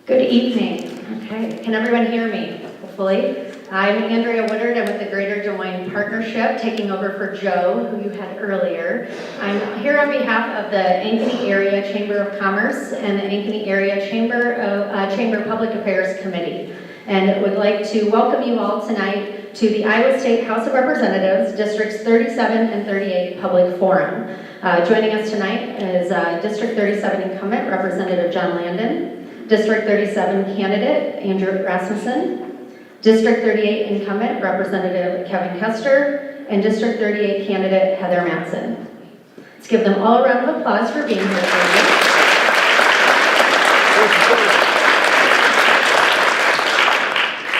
Good evening. Okay, can everyone hear me? Hopefully. I'm Andrea Woodard. I'm with the Greater Des Moines Partnership, taking over for Joe, who you had earlier. I'm here on behalf of the Ankeny Area Chamber of Commerce and the Ankeny Area Chamber Public Affairs Committee, and would like to welcome you all tonight to the Iowa State House of Representatives, Districts 37 and 38 Public Forum. Joining us tonight is District 37 incumbent Representative John Landon, District 37 candidate Andrew Rasmussen, District 38 incumbent Representative Kevin Koester, and District 38 candidate Heather Matson. Let's give them all a round of applause for being here today.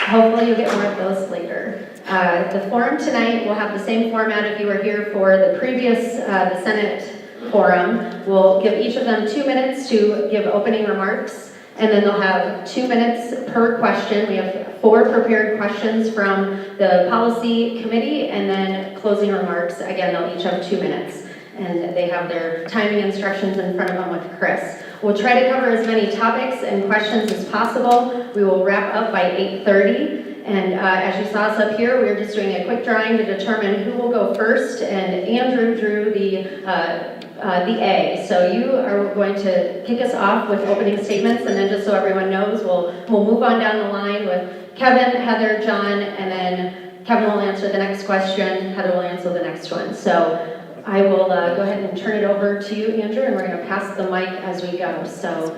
Hopefully you'll get more of those later. The forum tonight will have the same format if you were here for the previous, the Senate forum. We'll give each of them 2 minutes to give opening remarks, and then they'll have 2 minutes per question. We have 4 prepared questions from the policy committee, and then closing remarks. Again, they'll each have 2 minutes, and they have their timing instructions in front of them with Chris. We'll try to cover as many topics and questions as possible. We will wrap up by 8:30. And as you saw us up here, we're just doing a quick drawing to determine who will go first, and Andrew drew the A. So you are going to kick us off with opening statements, and then just so everyone knows, we'll move on down the line with Kevin, Heather, John, and then Kevin will answer the next question, Heather will answer the next one. So I will go ahead and turn it over to you, Andrew, and we're going to pass the mic as we go. So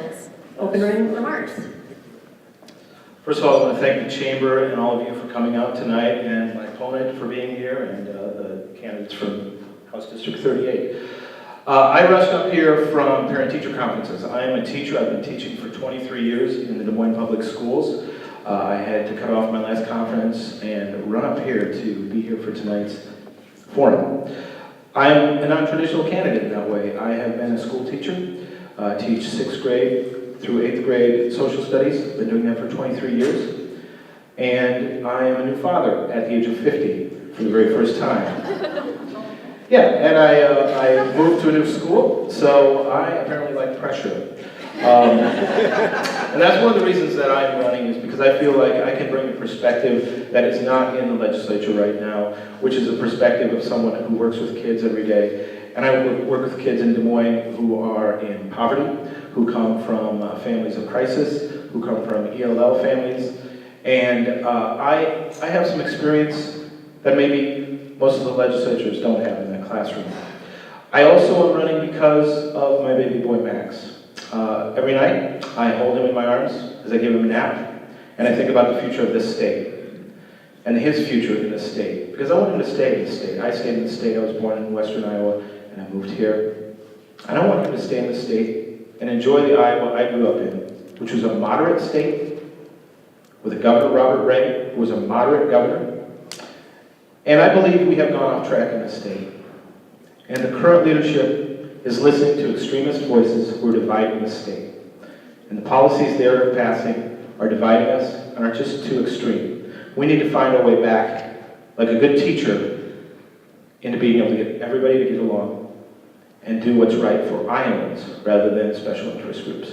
opening remarks. First of all, I want to thank the Chamber and all of you for coming out tonight, and my opponent for being here, and the candidates from House District 38. I rushed up here from parent-teacher conferences. I am a teacher. I've been teaching for 23 years in the Des Moines Public Schools. I had to cut off my last conference and run up here to be here for tonight's forum. I'm a non-traditional candidate in that way. I have been a school teacher, teach 6th grade through 8th grade social studies. Been doing that for 23 years. And I am a new father at the age of 50 for the very first time. Yeah, and I moved to a new school, so I apparently like pressure. And that's one of the reasons that I'm running, is because I feel like I can bring a perspective that is not in the legislature right now, which is a perspective of someone who works with kids every day. And I work with kids in Des Moines who are in poverty, who come from families of crisis, who come from ELL families. And I have some experience that maybe most of the legislatures don't have in that classroom. I also am running because of my baby boy, Max. Every night, I hold him in my arms as I give him a nap, and I think about the future of this state, and his future in this state, because I want him to stay in this state. I stayed in the state. I was born in western Iowa, and I moved here. And I want him to stay in the state and enjoy the Iowa I grew up in, which was a moderate state, with a Governor, Robert Ray, who was a moderate governor. And I believe we have gone off track in this state. And the current leadership is listening to extremist voices who are dividing the state. And the policies they are passing are dividing us and are just too extreme. We need to find our way back, like a good teacher, into being able to get everybody to get along and do what's right for Iowans rather than special interest groups.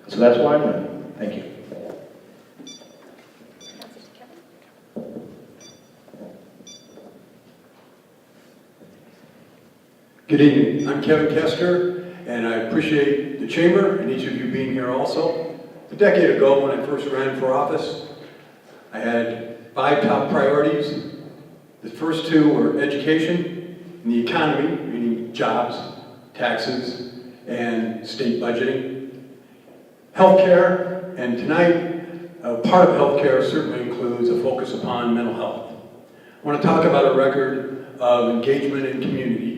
So that's why I'm running. Thank you. Good evening. I'm Kevin Koester, and I appreciate the Chamber and each of you being here also. A decade ago, when I first ran for office, I had 5 top priorities. The first 2 were education and the economy, meaning jobs, taxes, and state budgeting. Healthcare, and tonight, part of healthcare certainly includes a focus upon mental health. I want to talk about a record of engagement in community.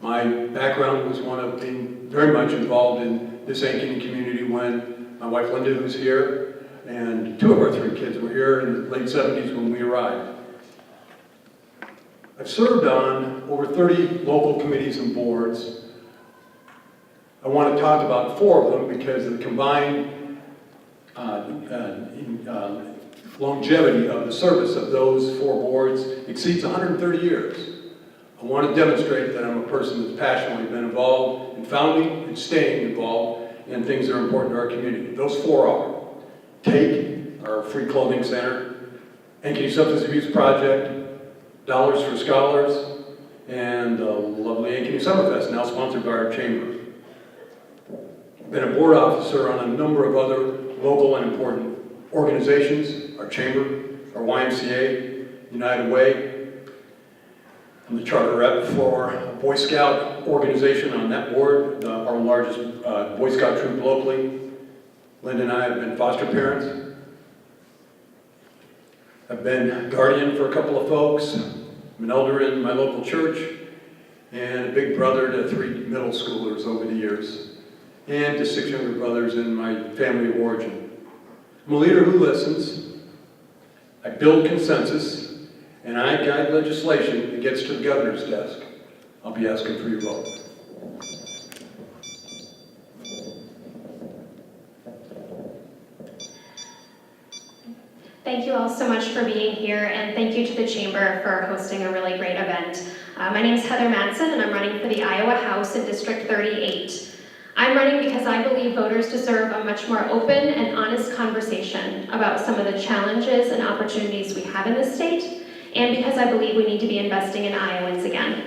My background was one of being very much involved in this Ankeny community when my wife Linda, who's here, and 2 of our 3 kids were here in the late 70s when we arrived. I've served on over 30 local committees and boards. I want to talk about 4 of them because the combined longevity of the service of those 4 boards exceeds 130 years. I want to demonstrate that I'm a person that's passionately been involved in founding and staying involved in things that are important to our community. Those 4 are TAKE, our free clothing center, Ankeny Substance Abuse Project, Dollars for Scholars, and the lovely Ankeny Summerfest, now sponsored by our chamber. Been a board officer on a number of other local and important organizations, our chamber, our YMCA, United Way. I'm the charter rep for a Boy Scout organization on that board, our largest Boy Scout troop locally. Linda and I have been foster parents. I've been guardian for a couple of folks. I'm an elder in my local church, and a big brother to 3 middle schoolers over the years, and to 6 younger brothers in my family of origin. I'm a leader who listens. I build consensus, and I guide legislation that gets to the governor's desk. I'll be asking for your vote. Thank you all so much for being here, and thank you to the Chamber for hosting a really great event. My name is Heather Matson, and I'm running for the Iowa House in District 38. I'm running because I believe voters deserve a much more open and honest conversation about some of the challenges and opportunities we have in this state, and because I believe we need to be investing in Iowans again.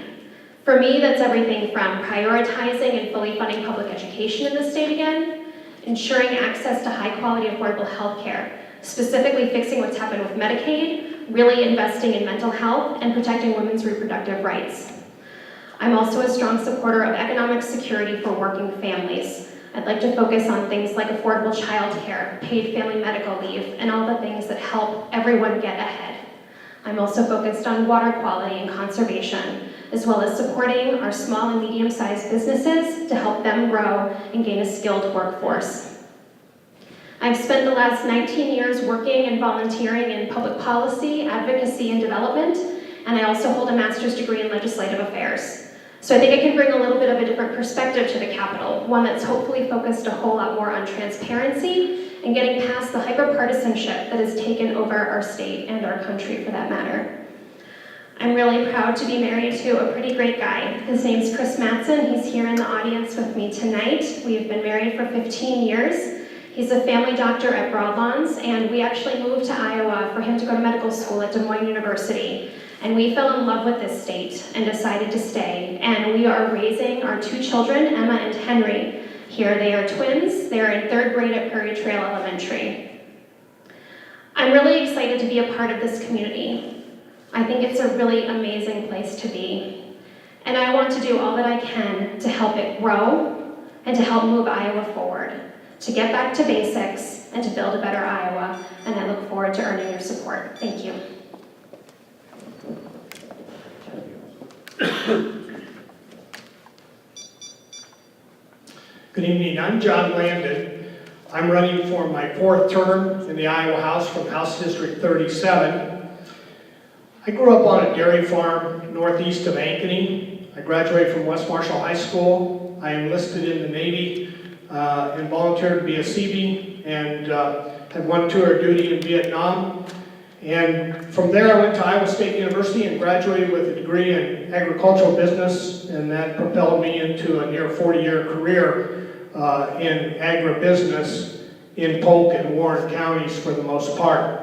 For me, that's everything from prioritizing and fully funding public education in the state again, ensuring access to high-quality, affordable health care, specifically fixing what's happened with Medicaid, really investing in mental health, and protecting women's reproductive rights. I'm also a strong supporter of economic security for working families. I'd like to focus on things like affordable childcare, paid family medical leave, and all the things that help everyone get ahead. I'm also focused on water quality and conservation, as well as supporting our small and medium-sized businesses to help them grow and gain a skilled workforce. I've spent the last 19 years working and volunteering in public policy, advocacy, and development, and I also hold a master's degree in legislative affairs. So I think I can bring a little bit of a different perspective to the Capitol, one that's hopefully focused a whole lot more on transparency and getting past the hyper-partisanship that has taken over our state and our country for that matter. I'm really proud to be married to a pretty great guy. His name's Chris Matson. He's here in the audience with me tonight. We've been married for 15 years. He's a family doctor at Broadlawns, and we actually moved to Iowa for him to go to medical school at Des Moines University. And we fell in love with this state and decided to stay. And we are raising our 2 children, Emma and Henry. Here they are twins. They're in 3rd grade at Prairie Trail Elementary. I'm really excited to be a part of this community. I think it's a really amazing place to be. And I want to do all that I can to help it grow and to help move Iowa forward, to get back to basics and to build a better Iowa. And I look forward to earning your support. Thank you. Good evening, I'm John Landon. I'm running for my 4th term in the Iowa House from House District 37. I grew up on a dairy farm northeast of Ankeny. I graduated from West Marshall High School. I enlisted in the Navy and volunteered to be a Seabee, and had 1 tour of duty in Vietnam. And from there I went to Iowa State University and graduated with a degree in agricultural business, and that propelled me into a near 40-year career in agribusiness in Polk and Warren counties for the most part.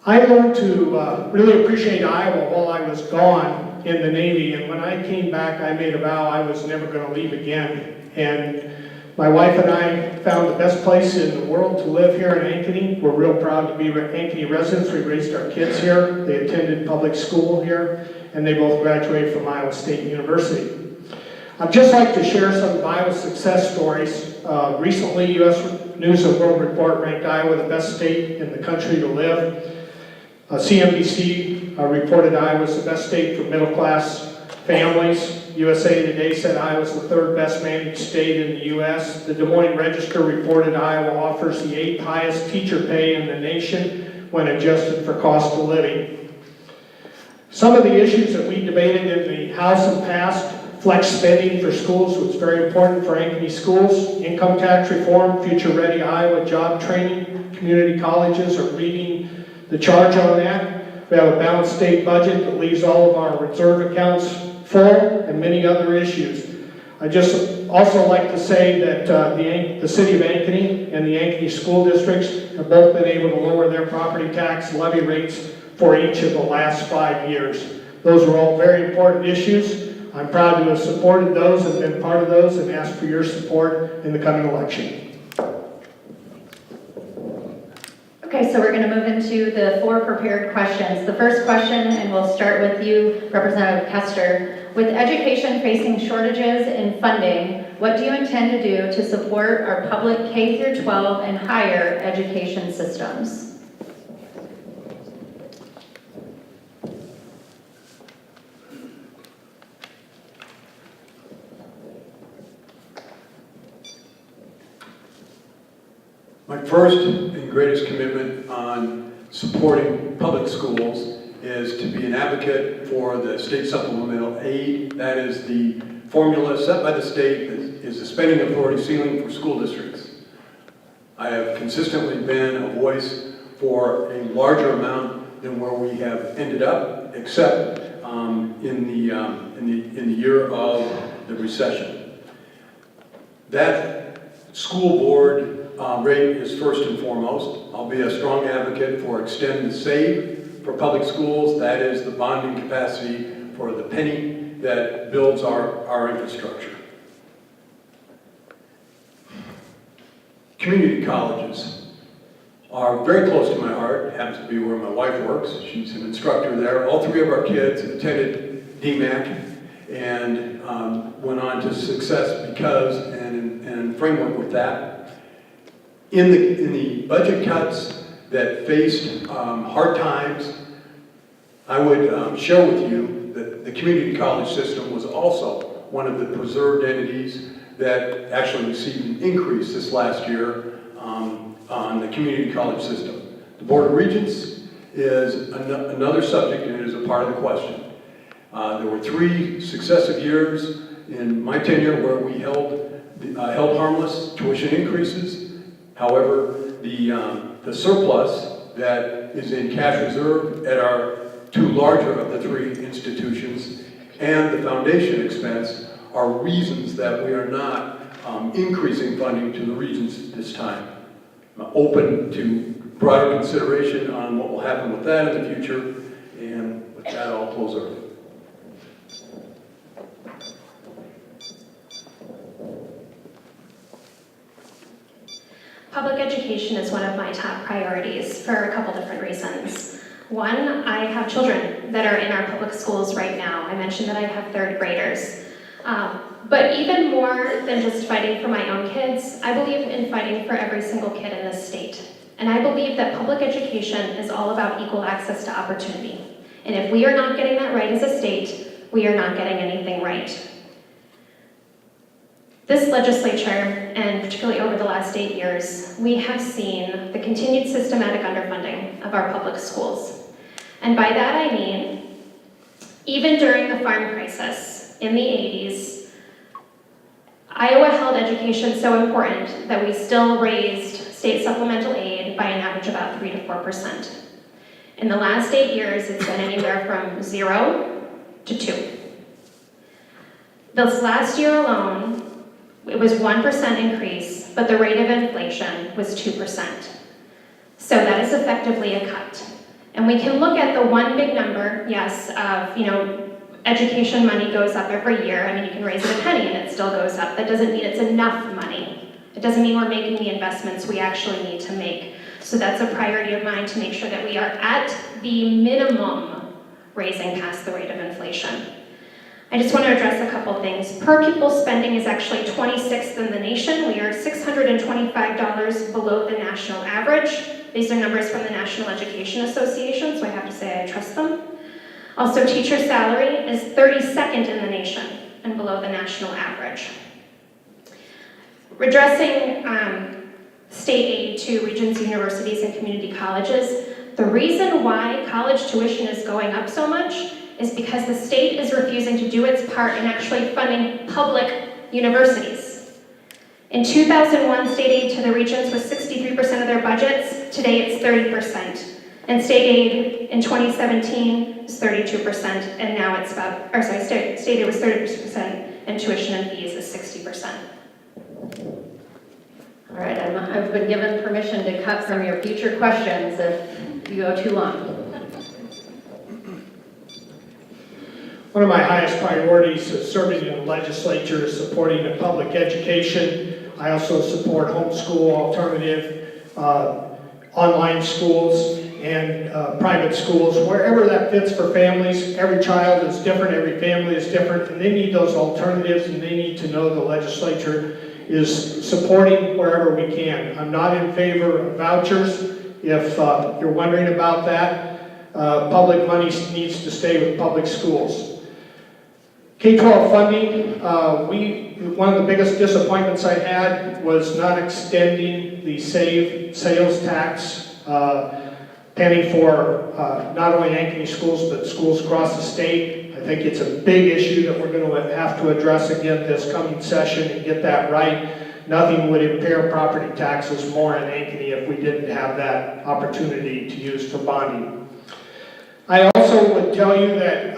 I learned to really appreciate Iowa while I was gone in the Navy, and when I came back I made a vow I was never going to leave again. And my wife and I found the best place in the world to live here in Ankeny. We're real proud to be Ankeny residents. We raised our kids here. They attended public school here, and they both graduated from Iowa State University. I'd just like to share some of Iowa's success stories. Recently, U.S. News and World Report ranked Iowa the best state in the country to live. CNBC reported Iowa was the best state for middle-class families. USA Today said Iowa was the 3rd best managed state in the U.S. The Des Moines Register reported Iowa offers the 8th highest teacher pay in the nation when adjusted for cost of living. Some of the issues that we debated in the House and passed: flex spending for schools was very important for Ankeny schools, income tax reform, Future Ready Iowa job training. Community colleges are leading the charge on that. We have a balanced state budget that leaves all of our reserve accounts full, and many other issues. I'd just also like to say that the city of Ankeny and the Ankeny school districts have both been able to lower their property tax levy rates for each of the last 5 years. Those were all very important issues. I'm proud to have supported those and been part of those and ask for your support in the coming election. Okay, so we're going to move into the 4 prepared questions. The first question, and we'll start with you, Representative Koester. With education facing shortages in funding, what do you intend to do to support our public K through 12 and higher education systems? My first and greatest commitment on supporting public schools is to be an advocate for the state supplemental aid. That is the formula set by the state that is the spending authority ceiling for school districts. I have consistently been a voice for a larger amount than where we have ended up, except in the year of the recession. That school board rate is first and foremost. I'll be a strong advocate for extend the save for public schools. That is the bonding capacity for the penny that builds our infrastructure. Community colleges are very close to my heart. It happens to be where my wife works. She's an instructor there. All 3 of our kids attended DMAC and went on to success because, and framework with that. In the budget cuts that faced hard times, I would share with you that the community college system was also one of the preserved entities that actually received an increase this last year on the community college system. The Board of Regents is another subject, and it is a part of the question. There were 3 successive years in my tenure where we held harmless tuition increases. However, the surplus that is in cash reserve at our 2 larger of the 3 institutions and the foundation expense are reasons that we are not increasing funding to the regions this time. I'm open to broader consideration on what will happen with that in the future, and with that I'll close early. Public education is one of my top priorities for a couple different reasons. One, I have children that are in our public schools right now. I mentioned that I have 3rd graders. But even more than just fighting for my own kids, I believe in fighting for every single kid in this state. And I believe that public education is all about equal access to opportunity. And if we are not getting that right as a state, we are not getting anything right. This legislature, and particularly over the last 8 years, we have seen the continued systematic underfunding of our public schools. And by that I mean, even during the farm crisis in the 80s, Iowa held education so important that we still raised state supplemental aid by an average of about 3 to 4%. In the last 8 years, it's been anywhere from 0 to 2. This last year alone, it was 1% increase, but the rate of inflation was 2%. So that is effectively a cut. And we can look at the one big number, yes, of, education money goes up every year. I mean, you can raise it a penny and it still goes up. That doesn't mean it's enough money. It doesn't mean we're making the investments we actually need to make. So that's a priority of mine to make sure that we are at the minimum raising past the rate of inflation. I just want to address a couple things. Per pupil spending is actually 26th in the nation. We are $625 below the national average. These are numbers from the National Education Association, so I have to say I trust them. Also, teacher salary is 32nd in the nation and below the national average. Redressing state aid to regions, universities, and community colleges, the reason why college tuition is going up so much is because the state is refusing to do its part in actually funding public universities. In 2001, state aid to the regions was 63% of their budgets. Today it's 30%. And state aid in 2017 was 32%, and now it's state aid was 30%, and tuition and fees is 60%. All right, I've been given permission to cut from your future questions if you go too long. One of my highest priorities is serving in the legislature is supporting the public education. I also support homeschool, alternative, online schools, and private schools, wherever that fits for families. Every child is different, every family is different, and they need those alternatives, and they need to know the legislature is supporting wherever we can. I'm not in favor of vouchers. If you're wondering about that, public money needs to stay with public schools. K-12 funding, one of the biggest disappointments I had was not extending the sales tax penny for not only Ankeny schools, but schools across the state. I think it's a big issue that we're going to have to address again this coming session and get that right. Nothing would impair property taxes more in Ankeny if we didn't have that opportunity to use for bonding. I also would tell you that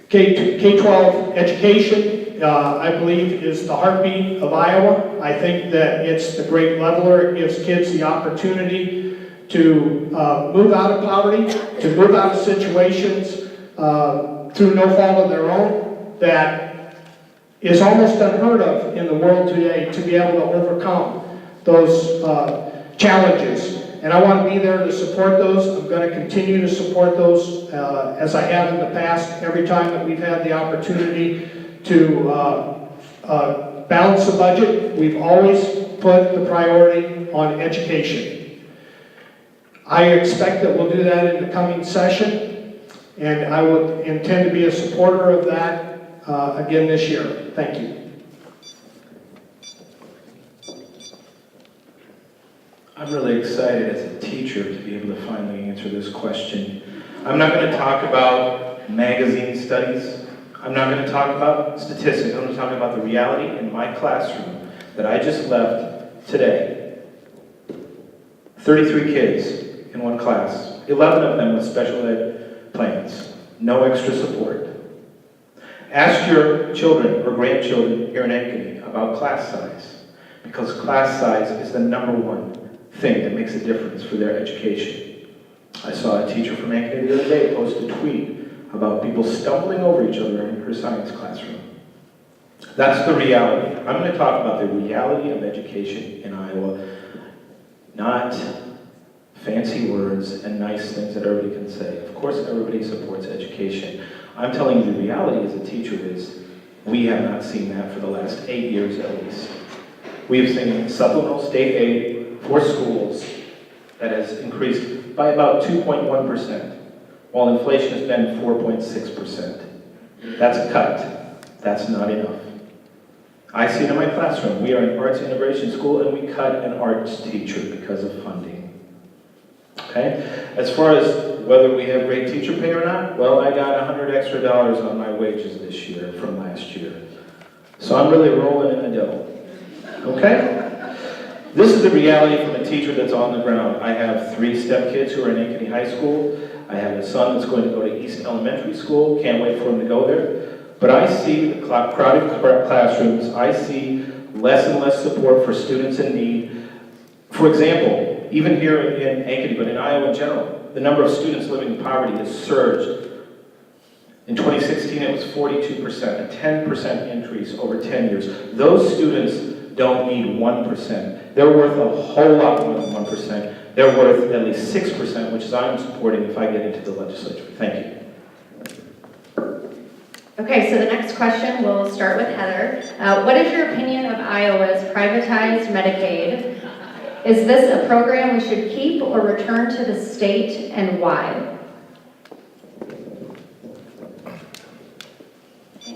K-12 education, I believe, is the heartbeat of Iowa. I think that it's the great leveler. It gives kids the opportunity to move out of poverty, to move out of situations through no fault of their own that is almost unheard of in the world today, to be able to overcome those challenges. And I want to be there to support those. I'm going to continue to support those as I have in the past. Every time that we've had the opportunity to balance the budget, we've always put the priority on education. I expect that we'll do that in the coming session, and I would intend to be a supporter of that again this year. Thank you. I'm really excited as a teacher to be able to finally answer this question. I'm not going to talk about magazine studies. I'm not going to talk about statistics. I'm going to talk about the reality in my classroom that I just left today. 33 kids in one class, 11 of them with special ed plans, no extra support. Ask your children or grandchildren here in Ankeny about class size, because class size is the #1 thing that makes a difference for their education. I saw a teacher from Ankeny the other day post a tweet about people stumbling over each other in her science classroom. That's the reality. I'm going to talk about the reality of education in Iowa, not fancy words and nice things that everybody can say. Of course, everybody supports education. I'm telling you the reality as a teacher is we have not seen that for the last 8 years at least. We have seen supplemental state aid for schools that has increased by about 2.1%, while inflation has been 4.6%. That's a cut. That's not enough. I see it in my classroom. We are an arts integration school, and we cut an arts teacher because of funding. Okay? As far as whether we have great teacher pay or not, well, I got $100 extra on my wages this year from last year. So I'm really rolling in the dough. Okay? This is the reality from a teacher that's on the ground. I have 3 STEM kids who are in Ankeny High School. I have a son that's going to go to East Elementary School. Can't wait for him to go there. But I see the crowded classrooms. I see less and less support for students in need. For example, even here in Ankeny, but in Iowa in general, the number of students living in poverty has surged. In 2016, it was 42%, a 10% increase over 10 years. Those students don't need 1%. They're worth a whole lot more than 1%. They're worth at least 6%, which is I'm supporting if I get into the legislature. Thank you. Okay, so the next question, we'll start with Heather. What is your opinion of Iowa's privatized Medicaid? Is this a program we should keep or return to the state, and why?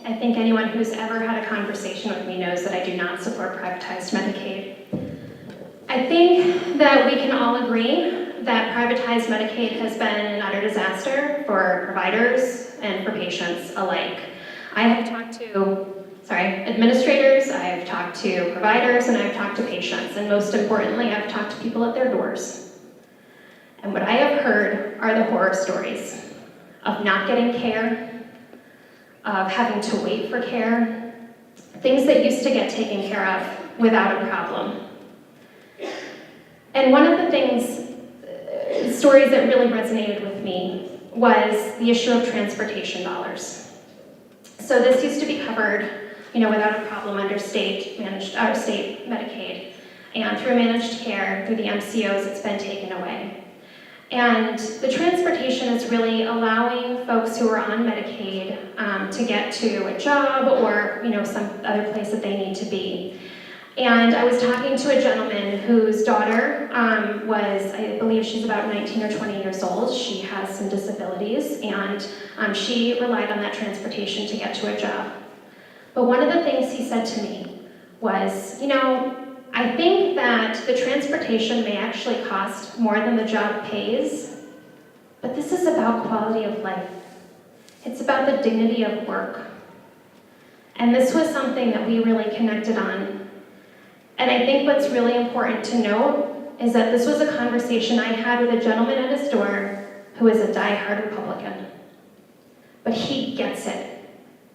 I think anyone who's ever had a conversation with me knows that I do not support privatized Medicaid. I think that we can all agree that privatized Medicaid has been an utter disaster for providers and for patients alike. I have talked to administrators, I have talked to providers, and I've talked to patients, and most importantly, I've talked to people at their doors. And what I have heard are the horror stories of not getting care, of having to wait for care, things that used to get taken care of without a problem. And one of the stories that really resonated with me was the issue of transportation dollars. So this used to be covered, without a problem under state Medicaid, and through managed care, through the MCOs, it's been taken away. And the transportation is really allowing folks who are on Medicaid to get to a job or some other place that they need to be. And I was talking to a gentleman whose daughter I believe she's about 19 or 20 years old. She has some disabilities, and she relied on that transportation to get to a job. But one of the things he said to me was, I think that the transportation may actually cost more than the job pays, but this is about quality of life. It's about the dignity of work. And this was something that we really connected on. And I think what's really important to note is that this was a conversation I had with a gentleman at his door who is a diehard Republican. But he gets it.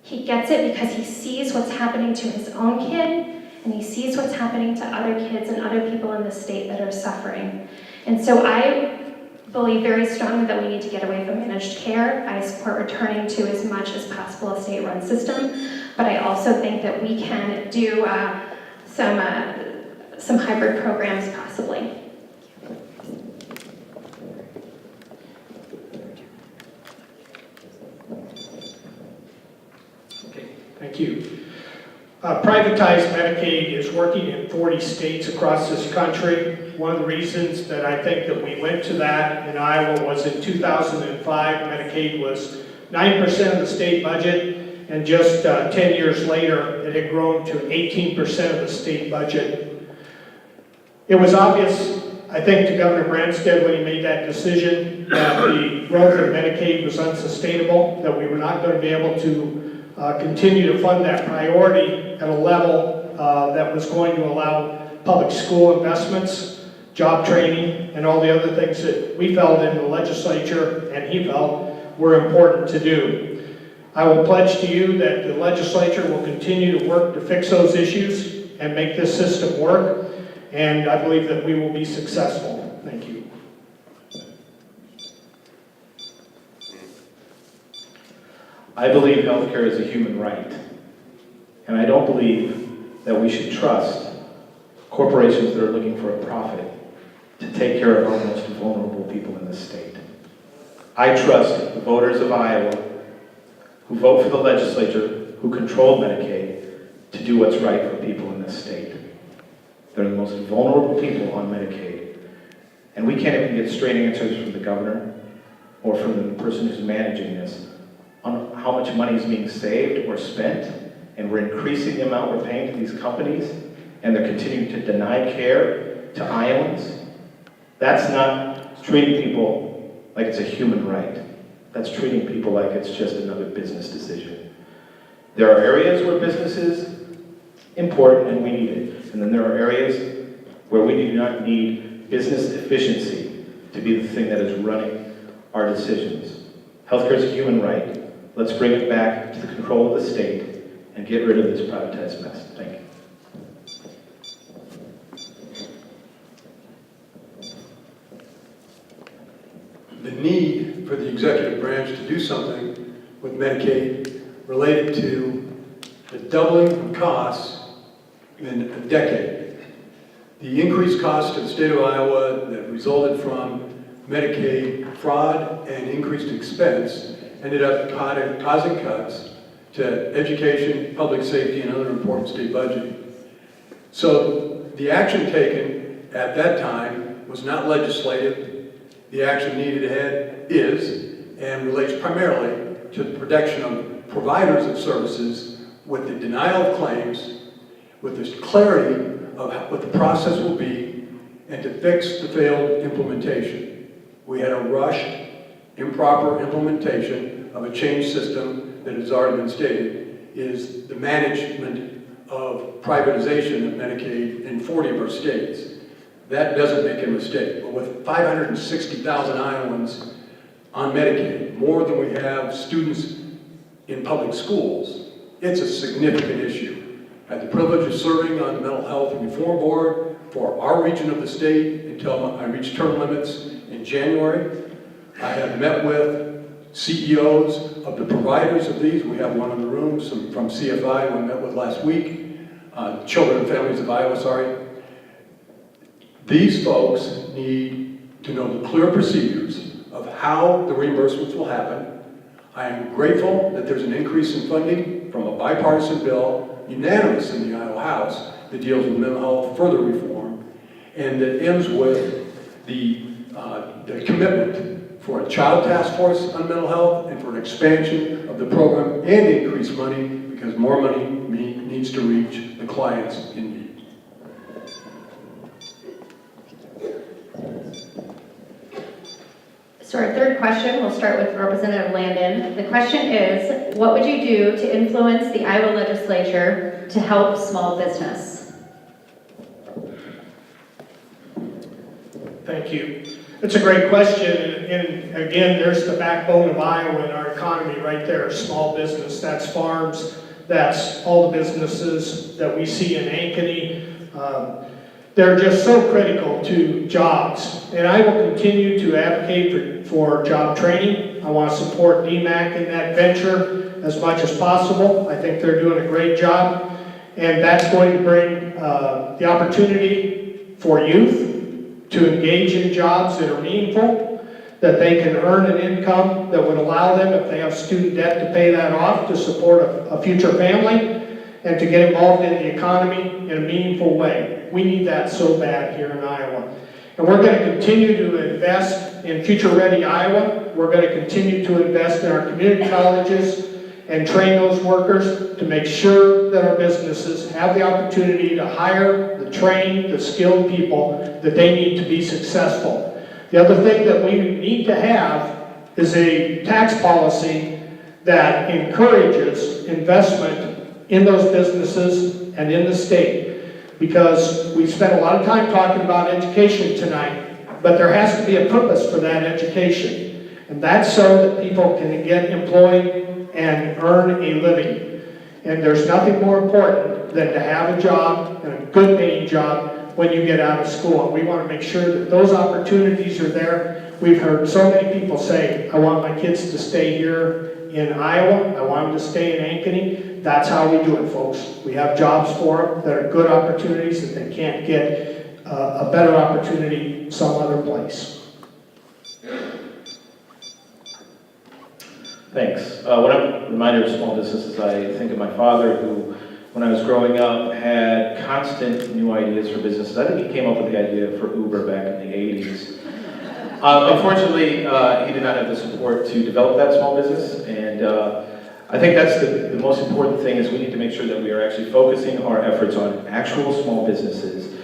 He gets it because he sees what's happening to his own kid, and he sees what's happening to other kids and other people in the state that are suffering. And so I believe very strongly that we need to get away from managed care. I support returning to as much as possible a state-run system, but I also think that we can do some hybrid programs possibly. Okay, thank you. Privatized Medicaid is working in 40 states across this country. One of the reasons that I think that we went to that in Iowa was in 2005, Medicaid was 9% of the state budget, and just 10 years later, it had grown to 18% of the state budget. It was obvious, I think, to Governor Branstad when he made that decision that the growth of Medicaid was unsustainable, that we were not going to be able to continue to fund that priority at a level that was going to allow public school investments, job training, and all the other things that we felt in the legislature and he felt were important to do. I will pledge to you that the legislature will continue to work to fix those issues and make this system work, and I believe that we will be successful. Thank you. I believe healthcare is a human right, and I don't believe that we should trust corporations that are looking for a profit to take care of our most vulnerable people in this state. I trust the voters of Iowa who vote for the legislature, who control Medicaid, to do what's right for people in this state. They're the most vulnerable people on Medicaid, and we can't even get straight answers from the governor or from the person who's managing this on how much money is being saved or spent, and we're increasing the amount we're paying to these companies, and they're continuing to deny care to Iowans. That's not treating people like it's a human right. That's treating people like it's just another business decision. There are areas where business is important and we need it, and then there are areas where we do not need business efficiency to be the thing that is running our decisions. Healthcare is a human right. Let's bring it back to the control of the state and get rid of this privatized mess. Thank you. The need for the executive branch to do something with Medicaid related to the doubling of costs in a decade. The increased cost to the state of Iowa that resulted from Medicaid fraud and increased expense ended up causing cuts to education, public safety, and other important state budgeting. So the action taken at that time was not legislative. The action needed ahead is, and relates primarily to the protection of providers of services with the denial of claims, with this clarity of what the process will be, and to fix the failed implementation. We had a rushed, improper implementation of a change system that has already been stated is the management of privatization of Medicaid in 40 of our states. That doesn't make a mistake, but with 560,000 Iowans on Medicaid, more than we have students in public schools, it's a significant issue. I had the privilege of serving on the Mental Health Reform Board for our region of the state until I reached term limits in January. I have met with CEOs of the providers of these. We have one in the room, some from CFI we met with last week. Children and Families of Iowa, sorry. These folks need to know the clear procedures of how the reimbursements will happen. I am grateful that there's an increase in funding from a bipartisan bill, unanimous in the Iowa House, that deals with mental health further reform, and that ends with the commitment for a child task force on mental health and for an expansion of the program and increased money, because more money needs to reach the clients in need. So our third question, we'll start with Representative Landon. The question is, what would you do to influence the Iowa Legislature to help small business? Thank you. It's a great question, and again, there's the backbone of Iowa and our economy right there, small business. That's farms, that's all the businesses that we see in Ankeny. They're just so critical to jobs, and I will continue to advocate for job training. I want to support DMAC in that venture as much as possible. I think they're doing a great job, and that's going to bring the opportunity for youth to engage in jobs that are meaningful, that they can earn an income that would allow them, if they have student debt, to pay that off, to support a future family, and to get involved in the economy in a meaningful way. We need that so bad here in Iowa. And we're going to continue to invest in Future Ready Iowa. We're going to continue to invest in our community colleges and train those workers to make sure that our businesses have the opportunity to hire the trained, the skilled people that they need to be successful. The other thing that we need to have is a tax policy that encourages investment in those businesses and in the state, because we spent a lot of time talking about education tonight, but there has to be a purpose for that education, and that's so that people can get employed and earn a living. And there's nothing more important than to have a job, and a good paying job, when you get out of school. And we want to make sure that those opportunities are there. We've heard so many people say, I want my kids to stay here in Iowa, I want them to stay in Ankeny. That's how we do it, folks. We have jobs for them that are good opportunities that they can't get a better opportunity some other place. Thanks. When I'm reminded of small businesses, I think of my father, who, when I was growing up, had constant new ideas for businesses. I think he came up with the idea for Uber back in the 80s. Unfortunately, he did not have the support to develop that small business, and I think that's the most important thing, is we need to make sure that we are actually focusing our efforts on actual small businesses,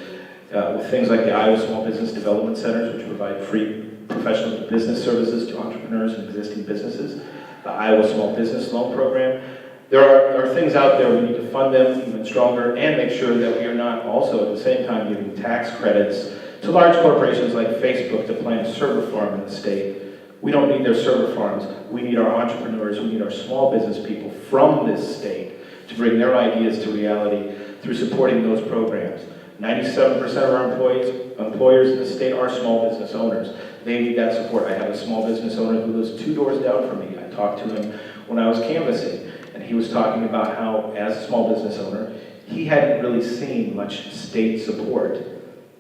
with things like the Iowa Small Business Development Centers, which provide free professional business services to entrepreneurs and existing businesses, the Iowa Small Business Loan Program. There are things out there, we need to fund them even stronger and make sure that we are not also at the same time giving tax credits to large corporations like Facebook to plant a server farm in the state. We don't need their server farms. We need our entrepreneurs, we need our small business people from this state to bring their ideas to reality through supporting those programs. 97% of our employers in the state are small business owners. They need that support. I have a small business owner who lives 2 doors down from me. I talked to him when I was canvassing, and he was talking about how, as a small business owner, he hadn't really seen much state support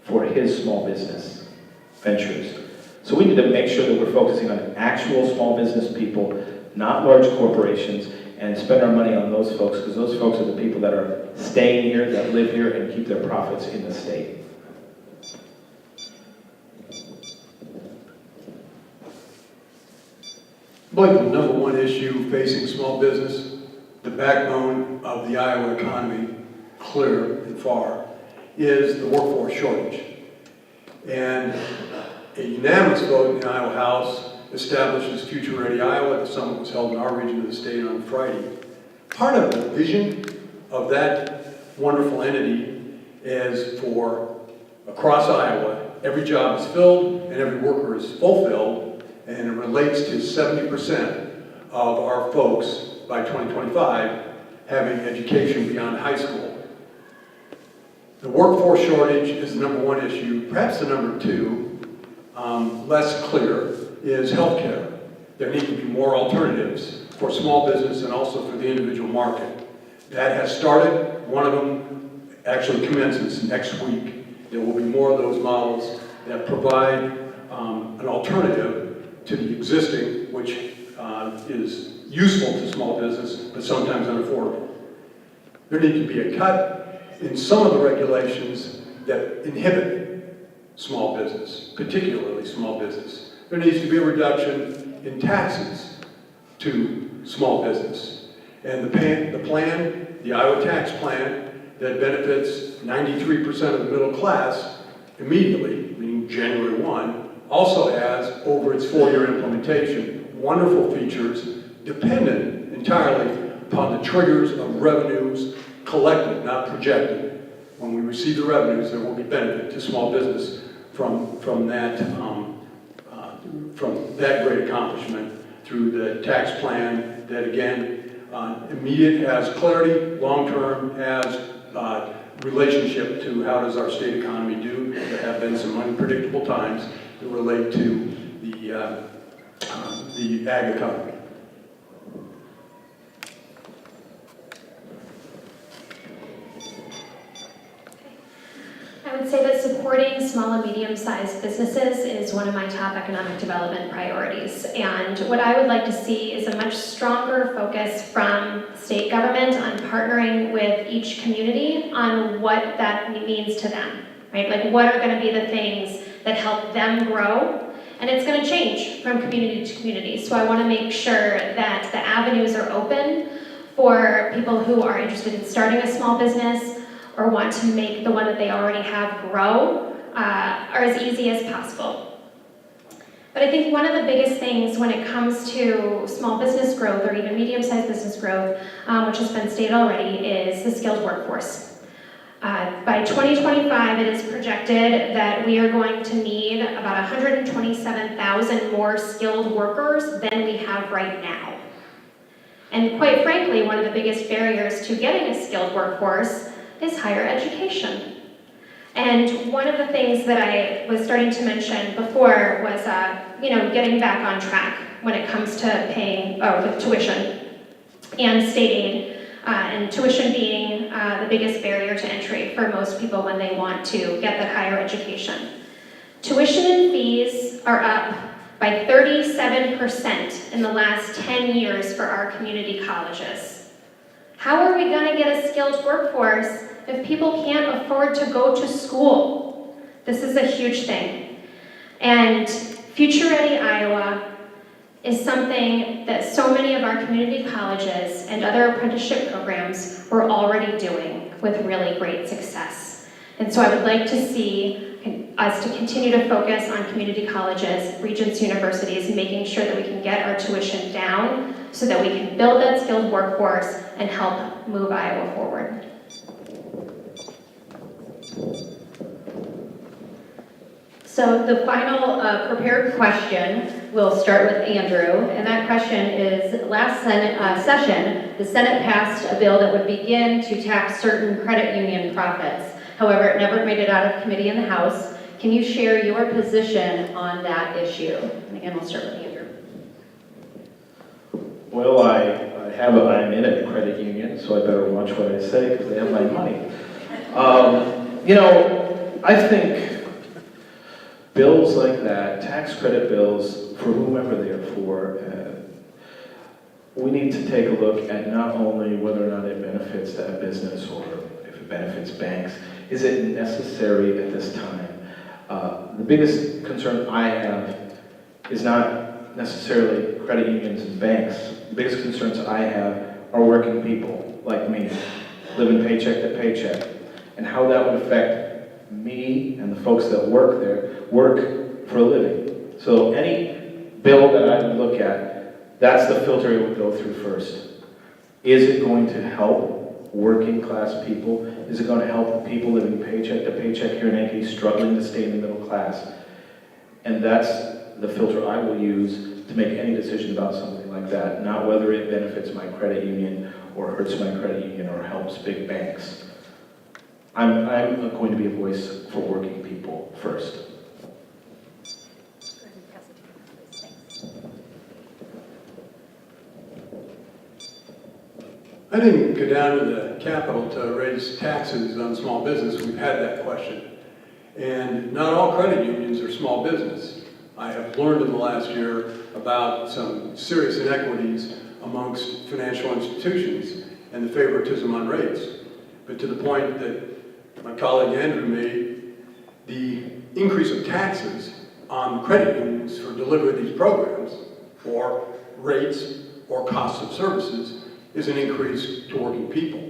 for his small business ventures. So we need to make sure that we're focusing on actual small business people, not large corporations, and spend our money on those folks, because those folks are the people that are staying here, that live here, and keep their profits in the state. I believe the number one issue facing small business, the backbone of the Iowa economy, clear and far, is the workforce shortage. And a unanimous vote in the Iowa House establishes Future Ready Iowa. The summit was held in our region of the state on Friday. Part of the vision of that wonderful entity is for, across Iowa, every job is filled and every worker is fulfilled, and it relates to 70% of our folks by 2025 having education beyond high school. The workforce shortage is the number one issue. Perhaps the number two, less clear, is healthcare. There need to be more alternatives for small business and also for the individual market. That has started. One of them actually commences next week. There will be more of those models that provide an alternative to the existing, which is useful to small business, but sometimes unaffordable. There needs to be a cut in some of the regulations that inhibit small business, particularly small business. There needs to be a reduction in taxes to small business. And the Iowa tax plan that benefits 93% of the middle class immediately, meaning January 1, also has, over its 4-year implementation, wonderful features dependent entirely upon the triggers of revenues collected, not projected. When we receive the revenues, there will be benefit to small business from that great accomplishment through the tax plan that, again, immediate has clarity, long-term has relationship to how does our state economy do. There have been some unpredictable times that relate to the ag economy. I would say that supporting small and medium-sized businesses is one of my top economic development priorities. And what I would like to see is a much stronger focus from state government on partnering with each community on what that means to them, right? Like, what are going to be the things that help them grow? And it's going to change from community to community. So I want to make sure that the avenues are open for people who are interested in starting a small business or want to make the one that they already have grow, are as easy as possible. But I think one of the biggest things when it comes to small business growth or even medium-sized business growth, which has been stated already, is the skilled workforce. By 2025, it is projected that we are going to need about 127,000 more skilled workers than we have right now. And quite frankly, one of the biggest barriers to getting a skilled workforce is higher education. And one of the things that I was starting to mention before was, getting back on track when it comes to paying with tuition and state aid, and tuition being the biggest barrier to entry for most people when they want to get that higher education. Tuition and fees are up by 37% in the last 10 years for our community colleges. How are we going to get a skilled workforce if people can't afford to go to school? This is a huge thing. And Future Ready Iowa is something that so many of our community colleges and other apprenticeship programs were already doing with really great success. And so I would like to see us to continue to focus on community colleges, Regents universities, and making sure that we can get our tuition down so that we can build that skilled workforce and help move Iowa forward. So the final prepared question will start with Andrew, and that question is, last session, the Senate passed a bill that would begin to tax certain credit union profits. However, it never made it out of committee in the House. Can you share your position on that issue? And again, we'll start with Andrew. Well, I'm in a credit union, so I better watch what I say because they have my money. I think bills like that, tax credit bills, for whomever they are for, we need to take a look at not only whether or not it benefits that business or if it benefits banks. Is it necessary at this time? The biggest concern I have is not necessarily credit unions and banks. The biggest concerns I have are working people like me, living paycheck to paycheck, and how that would affect me and the folks that work there, work for a living. So any bill that I would look at, that's the filter it would go through first. Is it going to help working class people? Is it going to help the people living paycheck to paycheck here in Ankeny, struggling to stay in the middle class? And that's the filter I will use to make any decision about something like that, not whether it benefits my credit union or hurts my credit union or helps big banks. I'm going to be a voice for working people first. I didn't go down to the Capitol to raise taxes on small business. We've had that question. And not all credit unions are small business. I have learned in the last year about some serious inequities amongst financial institutions and the favoritism on rates. But to the point that my colleague Andrew made, the increase of taxes on credit unions for delivery of these programs, or rates or costs of services, is an increase to working people.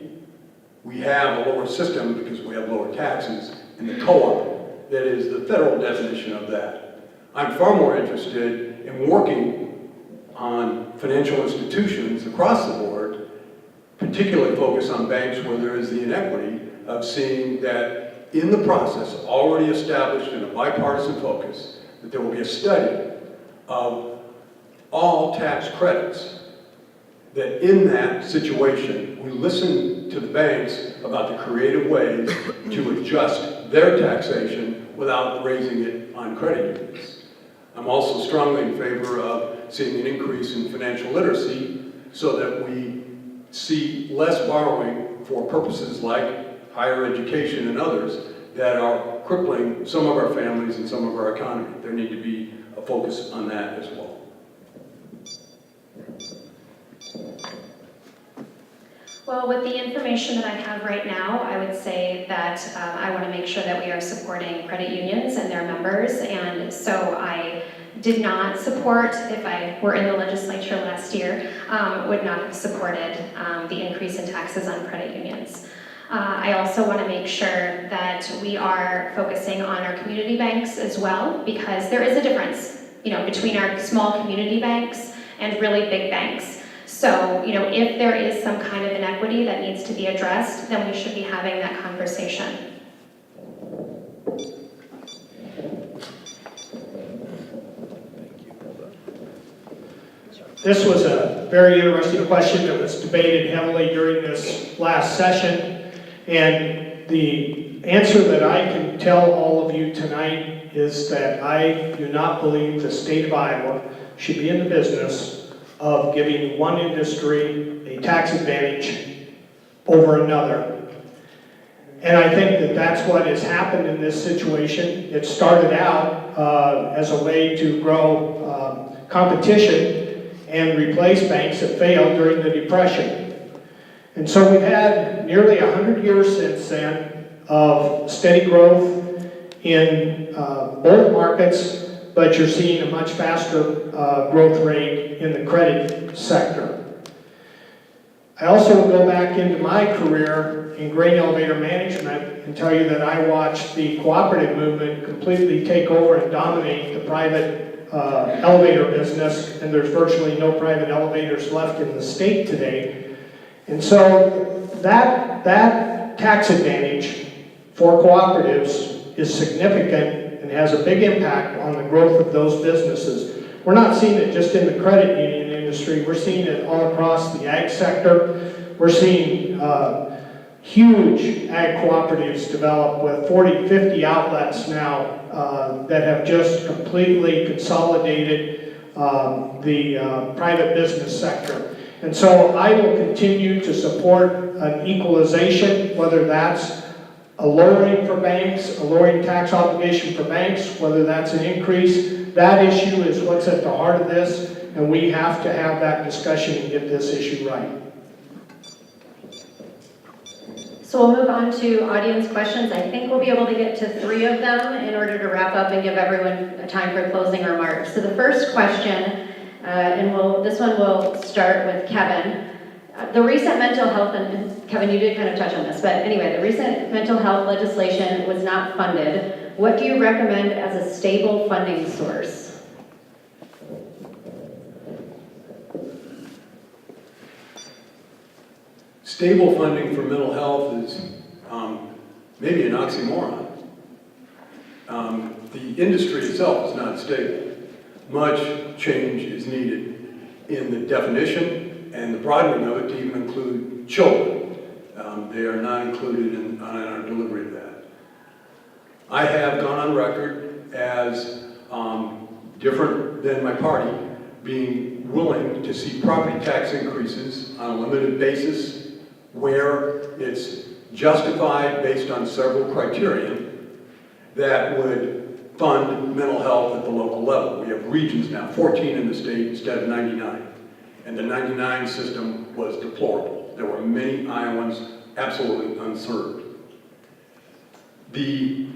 We have a lower system because we have lower taxes in the co-op. That is the federal definition of that. I'm far more interested in working on financial institutions across the board, particularly focused on banks where there is the inequity of seeing that in the process, already established in a bipartisan focus, that there will be a study of all tax credits, that in that situation, we listen to the banks about the creative ways to adjust their taxation without raising it on credit unions. I'm also strongly in favor of seeing an increase in financial literacy so that we see less borrowing for purposes like higher education and others that are crippling some of our families and some of our economy. There need to be a focus on that as well. Well, with the information that I have right now, I would say that I want to make sure that we are supporting credit unions and their members, and so I did not support, if I were in the legislature last year, would not have supported the increase in taxes on credit unions. I also want to make sure that we are focusing on our community banks as well, because there is a difference, between our small community banks and really big banks. So, if there is some kind of inequity that needs to be addressed, then we should be having that conversation. This was a very interesting question that was debated heavily during this last session. And the answer that I can tell all of you tonight is that I do not believe the state of Iowa should be in the business of giving one industry a tax advantage over another. And I think that that's what has happened in this situation. It started out as a way to grow competition and replace banks that failed during the Depression. And so we've had nearly 100 years since then of steady growth in both markets, but you're seeing a much faster growth rate in the credit sector. I also will go back into my career in grain elevator management and tell you that I watched the cooperative movement completely take over and dominate the private elevator business, and there's virtually no private elevators left in the state today. And so that tax advantage for cooperatives is significant and has a big impact on the growth of those businesses. We're not seeing it just in the credit union industry, we're seeing it all across the ag sector. We're seeing huge ag cooperatives develop with 40, 50 outlets now that have just completely consolidated the private business sector. And so I will continue to support an equalization, whether that's a lowering for banks, a lowering tax obligation for banks, whether that's an increase. That issue is what's at the heart of this, and we have to have that discussion and get this issue right. So we'll move on to audience questions. I think we'll be able to get to 3 of them in order to wrap up and give everyone a time for closing remarks. So the first question, this one will start with Kevin. The recent mental health, and Kevin, you did kind of touch on this, but anyway, the recent mental health legislation was not funded. What do you recommend as a stable funding source? Stable funding for mental health is maybe an oxymoron. The industry itself is not stable. Much change is needed in the definition and the broadening of it to even include children. They are not included in our delivery of that. I have gone on record as different than my party, being willing to see property tax increases on a limited basis where it's justified based on several criteria that would fund mental health at the local level. We have regions now, 14 in the state instead of 99. And the 99 system was deplorable. There were many Iowans absolutely unserved. The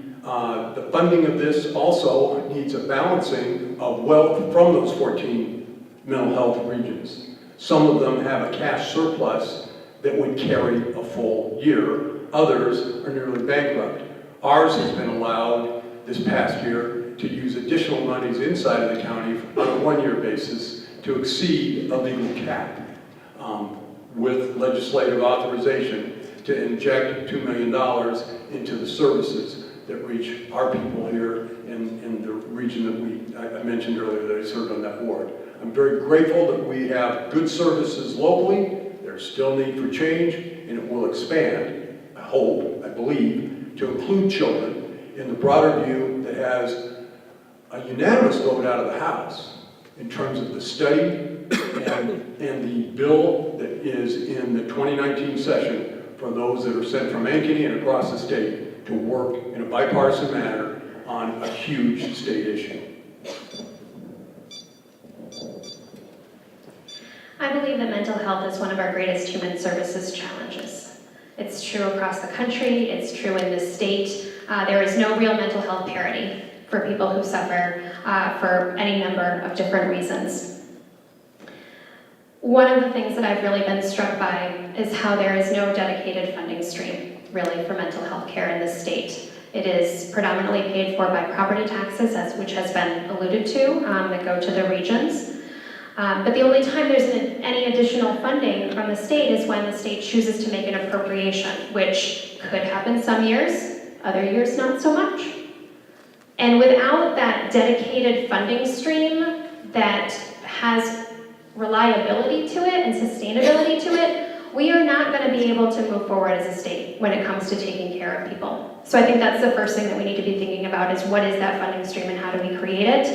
funding of this also needs a balancing of wealth from those 14 mental health regions. Some of them have a cash surplus that would carry a full year. Others are nearly bankrupt. Ours has been allowed this past year to use additional monies inside of the county on a one-year basis to exceed a legal cap with legislative authorization to inject $2 million into the services that reach our people here in the region that I mentioned earlier that I served on that ward. I'm very grateful that we have good services locally. There's still need for change, and it will expand, I hope, I believe, to include children in the broader view that has a unanimous vote out of the House in terms of the study and the bill that is in the 2019 session for those that are sent from Ankeny and across the state to work in a bipartisan manner on a huge state issue. I believe that mental health is one of our greatest human services challenges. It's true across the country, it's true in this state. There is no real mental health parity for people who suffer for any number of different reasons. One of the things that I've really been struck by is how there is no dedicated funding stream, really, for mental health care in this state. It is predominantly paid for by property taxes, which has been alluded to, that go to the regions. But the only time there's any additional funding from the state is when the state chooses to make an appropriation, which could happen some years, other years not so much. And without that dedicated funding stream that has reliability to it and sustainability to it, we are not going to be able to move forward as a state when it comes to taking care of people. So I think that's the first thing that we need to be thinking about is what is that funding stream and how do we create it?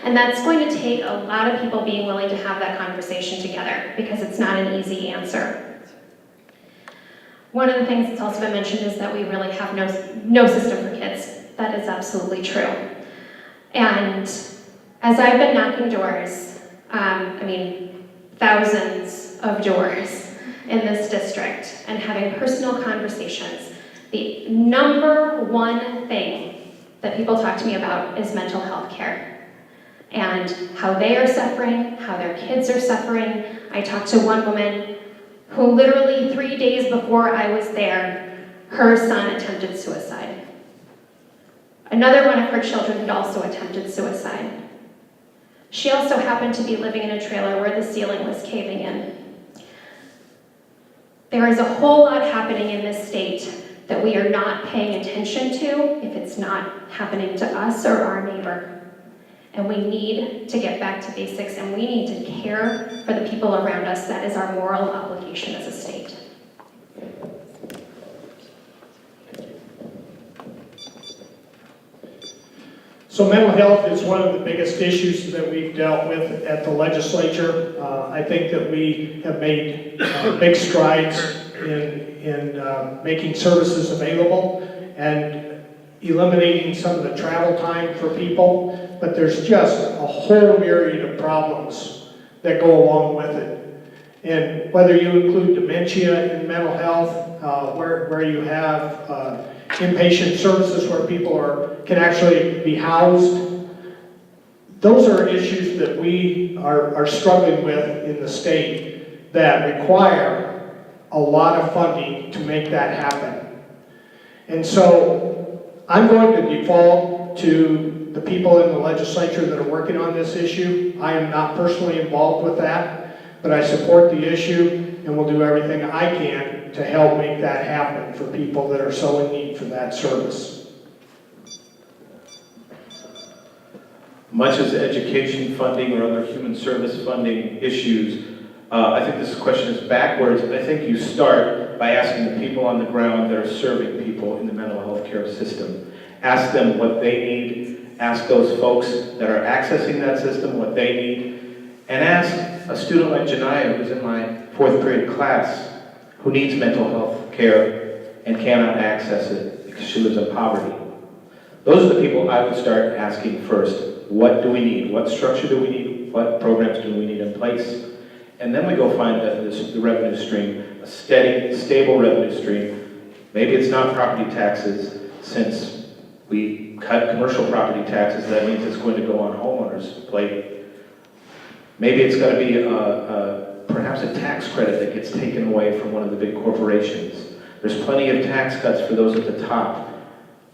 And that's going to take a lot of people being willing to have that conversation together because it's not an easy answer. One of the things that's also been mentioned is that we really have no system for kids. That is absolutely true. And as I've been knocking doors, thousands of doors in this district and having personal conversations, the number one thing that people talk to me about is mental health care and how they are suffering, how their kids are suffering. I talked to one woman who literally 3 days before I was there, her son attempted suicide. Another one of her children had also attempted suicide. She also happened to be living in a trailer where the ceiling was caving in. There is a whole lot happening in this state that we are not paying attention to if it's not happening to us or our neighbor. And we need to get back to basics and we need to care for the people around us. That is our moral obligation as a state. So mental health is one of the biggest issues that we've dealt with at the legislature. I think that we have made big strides in making services available and eliminating some of the travel time for people, but there's just a whole myriad of problems that go along with it. And whether you include dementia in mental health, where you have inpatient services where people can actually be housed, those are issues that we are struggling with in the state that require a lot of funding to make that happen. And so I'm going to default to the people in the legislature that are working on this issue. I am not personally involved with that, but I support the issue and will do everything I can to help make that happen for people that are so in need for that service. Much as education funding or other human service funding issues, I think this question is backwards. I think you start start by asking the people on the ground that are serving people in the mental health care system. Ask them what they need. Ask those folks that are accessing that system what they need. And ask a student like Janiyah, who's in my 4th period class, who needs mental health care and cannot access it because she lives in poverty. Those are the people I would start asking first. What do we need? What structure do we need? What programs do we need in place? And then we go find the revenue stream, a steady, stable revenue stream. Maybe it's not property taxes, since we cut commercial property taxes, that means it's going to go on homeowners' plate. Maybe it's got to be perhaps a tax credit that gets taken away from one of the big corporations. There's plenty of tax cuts for those at the top.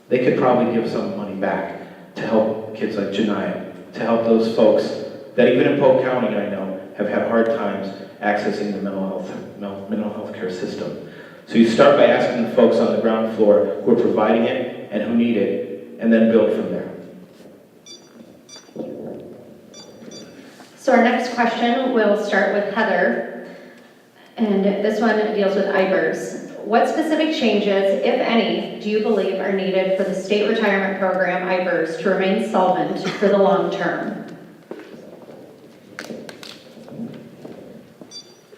They could probably give some money back to help kids like Janiyah, to help those folks that even in Polk County, I know, have had hard times accessing the mental health care system. So you start by asking the folks on the ground floor who are providing it and who need it, and then build from there. So our next question will start with Heather, and this one deals with IPERS. What specific changes, if any, do you believe are needed for the state retirement program, IPERS, to remain solvent for the long term?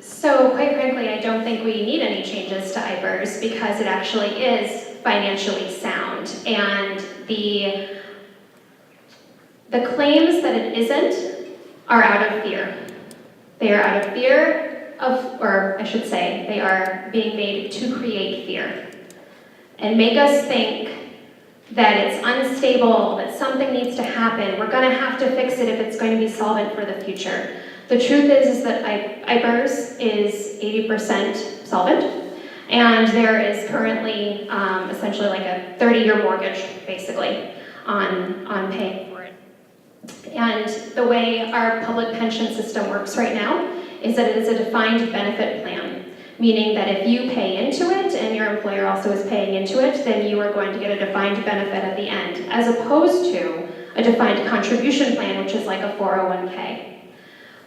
So quite frankly, I don't think we need any changes to IPERS because it actually is financially sound. And the claims that it isn't are out of fear. They are out of fear of, or I should say, they are being made to create fear and make us think that it's unstable, that something needs to happen. We're going to have to fix it if it's going to be solvent for the future. The truth is that IPERS is 80% solvent, and there is currently essentially like a 30-year mortgage, basically, on paying for it. And the way our public pension system works right now is that it is a defined benefit plan, meaning that if you pay into it and your employer also is paying into it, then you are going to get a defined benefit at the end, as opposed to a defined contribution plan, which is like a 401k.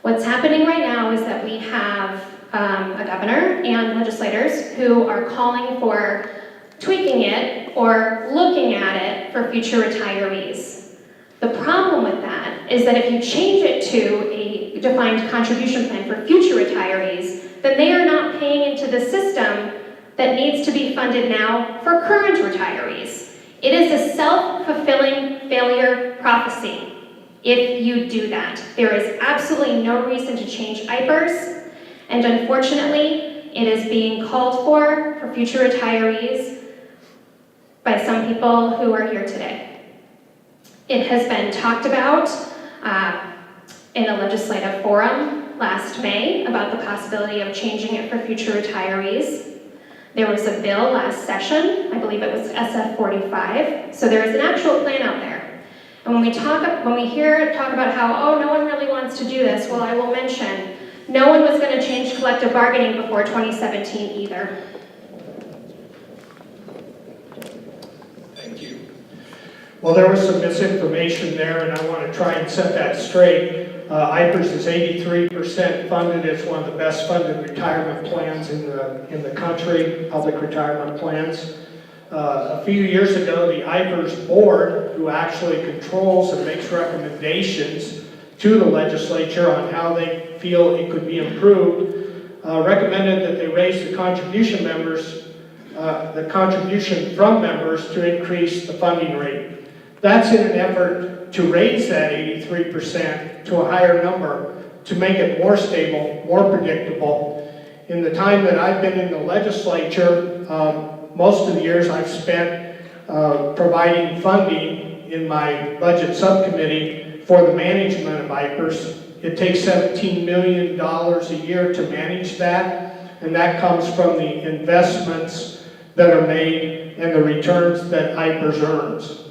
What's happening right now is that we have a governor and legislators who are calling for tweaking it or looking at it for future retirees. The problem with that is that if you change it to a defined contribution plan for future retirees, then they are not paying into the system that needs to be funded now for current retirees. It is a self-fulfilling failure prophecy. If you do that, there is absolutely no reason to change IPERS, and unfortunately, it is being called for future retirees by some people who are here today. It has been talked about in a legislative forum last May about the possibility of changing it for future retirees. There was a bill last session, I believe it was SF 45, so there is an actual plan out there. And when we talk about how, oh, no one really wants to do this, well, I will mention, no one was going to change collective bargaining before 2017 either. Thank you. Well, there was some misinformation there, and I want to try and set that straight. IPERS is 83% funded. It's one of the best funded retirement plans in the country, public retirement plans. A few years ago, the IPERS board, who actually controls and makes recommendations to the legislature on how they feel it could be improved, recommended that they raise the contribution from members to increase the funding rate. That's in an effort to raise that 83% to a higher number, to make it more stable, more predictable. In the time that I've been in the legislature, most of the years I've spent providing funding in my budget subcommittee for the management of IPERS. It takes $17 million a year to manage that, and that comes from the investments that are made and the returns that IPERS earns.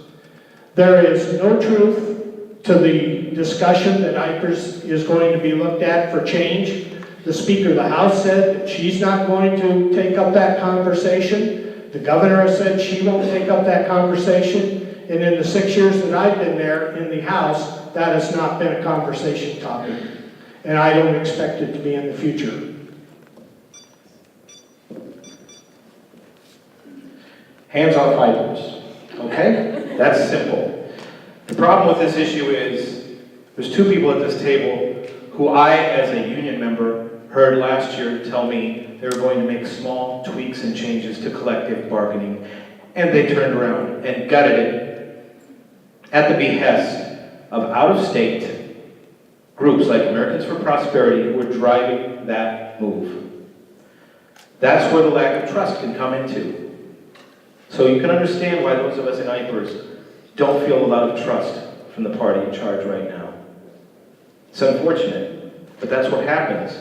There is no truth to the discussion that IPERS is going to be looked at for change. The Speaker of the House said that she's not going to take up that conversation. The governor has said she won't take up that conversation, and in the 6 years that I've been there in the House, that has not been a conversation topic, and I don't expect it to be in the future. Hands off IPERS, okay? That's simple. The problem with this issue is there's two people at this table who I, as a union member, heard last year tell me they were going to make small tweaks and changes to collective bargaining, and they turned around and gutted it at the behest of out-of-state groups like Americans for Prosperity who were driving that move. That's where the lack of trust can come into. So you can understand why those of us in IPERS don't feel a lot of trust from the party in charge right now. It's unfortunate, but that's what happens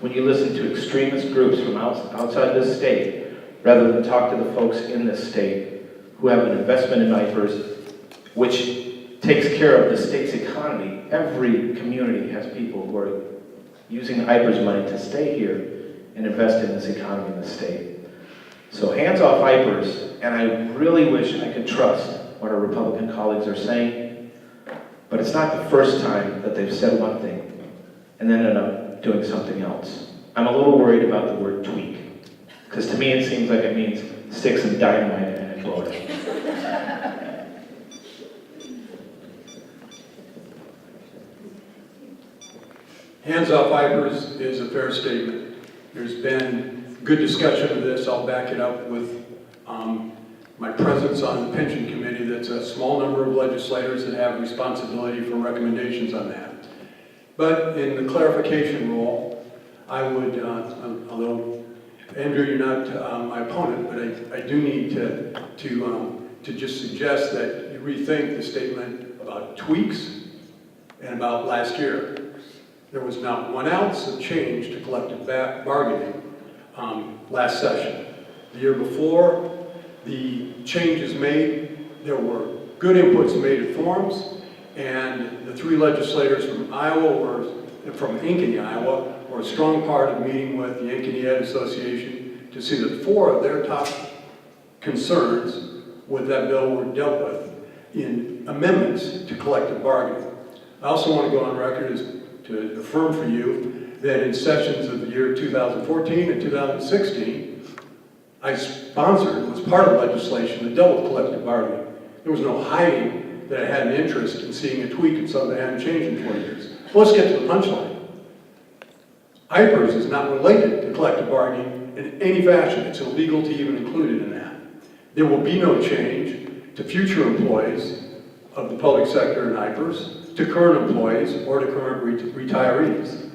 when you listen to extremist groups from outside this state rather than talk to the folks in this state who have an investment in IPERS, which takes care of the state's economy. Every community has people who are using IPERS money to stay here and invest in this economy in the state. So hands off IPERS, and I really wish I could trust what our Republican colleagues are saying, but it's not the first time that they've said one thing and then ended up doing something else. I'm a little worried about the word tweak, because to me it seems like it means stick some dynamite in and blow it. Hands off IPERS is a fair statement. There's been good discussion of this. I'll back it up with my presence on the pension committee. That's a small number of legislators that have responsibility for recommendations on that. But in the clarification role, I would, although Andrew, you're not my opponent, but I do need to just suggest that you rethink the statement about tweaks and about last year. There was not 1 ounce of change to collective bargaining last session. The year before, the changes made, there were good inputs made at forums, and the 3 legislators from Ankeny, Iowa, were a strong part of meeting with the Ankeny Ed Association to see that 4 of their top concerns with that bill were dealt with in amendments to collective bargaining. I also want to go on record as to affirm for you that in sessions of the year 2014 and 2016, I sponsored, was part of legislation that dealt with collective bargaining. There was no hiding that I had an interest in seeing a tweak in something that hadn't changed in 20 years. Well, let's get to the punchline. IPERS is not related to collective bargaining in any fashion. It's illegal to even include it in that. There will be no change to future employees of the public sector in IPERS, to current employees, or to current retirees.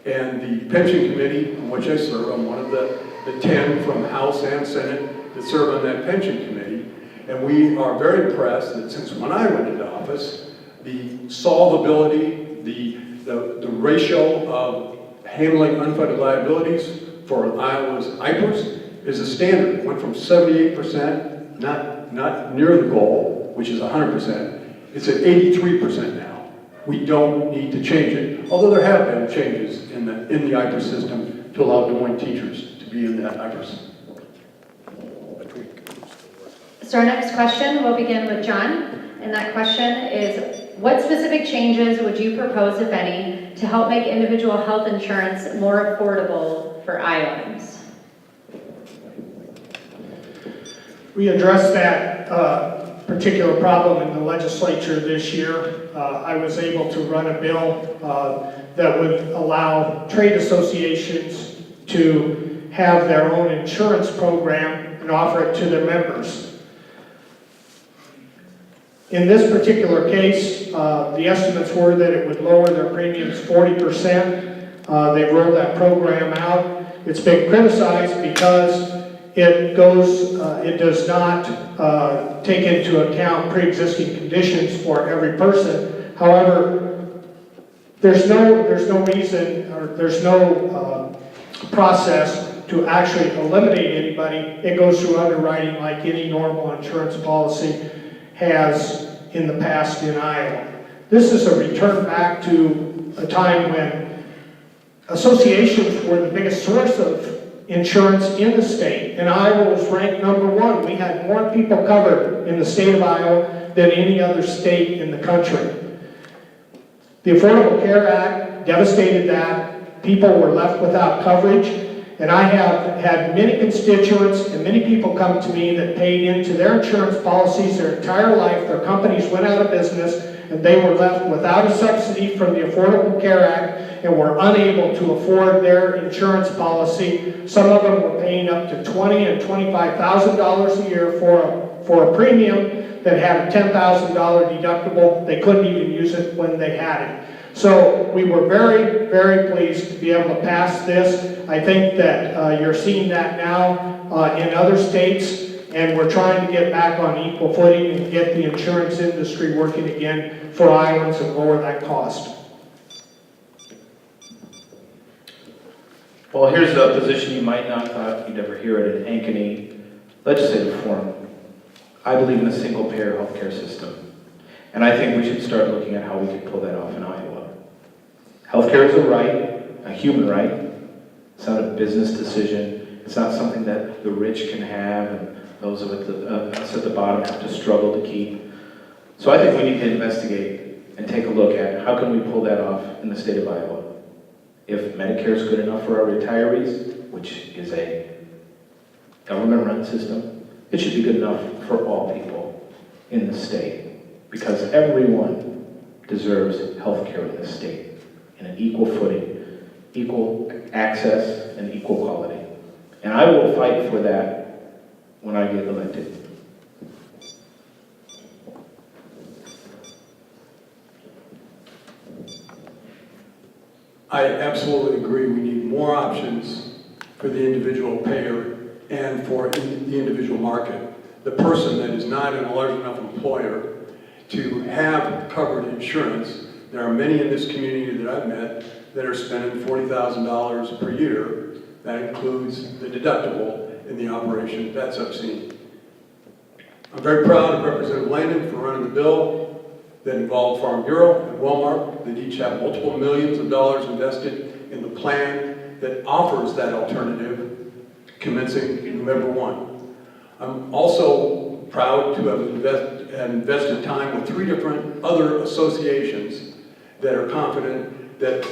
And the pension committee, in which I serve, I'm one of the 10 from House and Senate that serve on that pension committee. And we are very impressed that since when I went into office, the solvability, the ratio of handling unfunded liabilities for Iowa's IPERS is a standard. It went from 78%, not near the goal, which is 100%. It's at 83% now. We don't need to change it, although there have been changes in the IPERS system to allow Des Moines teachers to be in that IPERS. So our next question will begin with John, and that question is, what specific changes would you propose, if any, to help make individual health insurance more affordable for Iowans? We addressed that particular problem in the legislature this year. I was able to run a bill that would allow trade associations to have their own insurance program and offer it to their members. In this particular case, the estimates were that it would lower their premiums 40%. They rolled that program out. It's been criticized because it does not take into account pre-existing conditions for every person. However, there's no reason, or there's no process to actually eliminate anybody. It goes through underwriting like any normal insurance policy has in the past in Iowa. This is a return back to a time when associations were the biggest source of insurance in the state, and Iowa was ranked #1. We had more people covered in the state of Iowa than any other state in the country. The Affordable Care Act devastated that. People were left without coverage, And I have had many constituents and many people come to me that paid into their insurance policies their entire life. Their companies went out of business and they were left without a subsidy from the Affordable Care Act and were unable to afford their insurance policy. Some of them were paying up to $20,000 and $25,000 a year for a premium that had a $10,000 deductible. They couldn't even use it when they had it. So we were very, very pleased to be able to pass this. I think that you're seeing that now in other states, and we're trying to get back on equal footing and get the insurance industry working again for Iowans and lower that cost. Well, here's a position you might not thought you'd ever hear it in Ankeny Legislative Forum. I believe in a single-payer healthcare system, and I think we should start looking at how we can pull that off in Iowa. Healthcare is a right, a human right. It's not a business decision. It's not something that the rich can have and those of us at the bottom have to struggle to keep. So I think we need to investigate and take a look at how can we pull that off in the state of Iowa. If Medicare is good enough for our retirees, which is a government-run system, it should be good enough for all people in the state, because everyone deserves health care in this state in an equal footing, equal access, and equal quality. And I will fight for that when I get elected. I absolutely agree. We need more options for the individual payer and for the individual market. The person that is not in a large enough employer to have covered insurance. There are many in this community that I've met that are spending $40,000 per year. That includes the deductible in the operation. That's obscene. I'm very proud of Representative Landon for running the bill that involved Farm Bureau and Walmart that each have multiple millions of dollars invested in the plan that offers that alternative commencing November 1. I'm also proud to have invested time with 3 different other associations that are confident that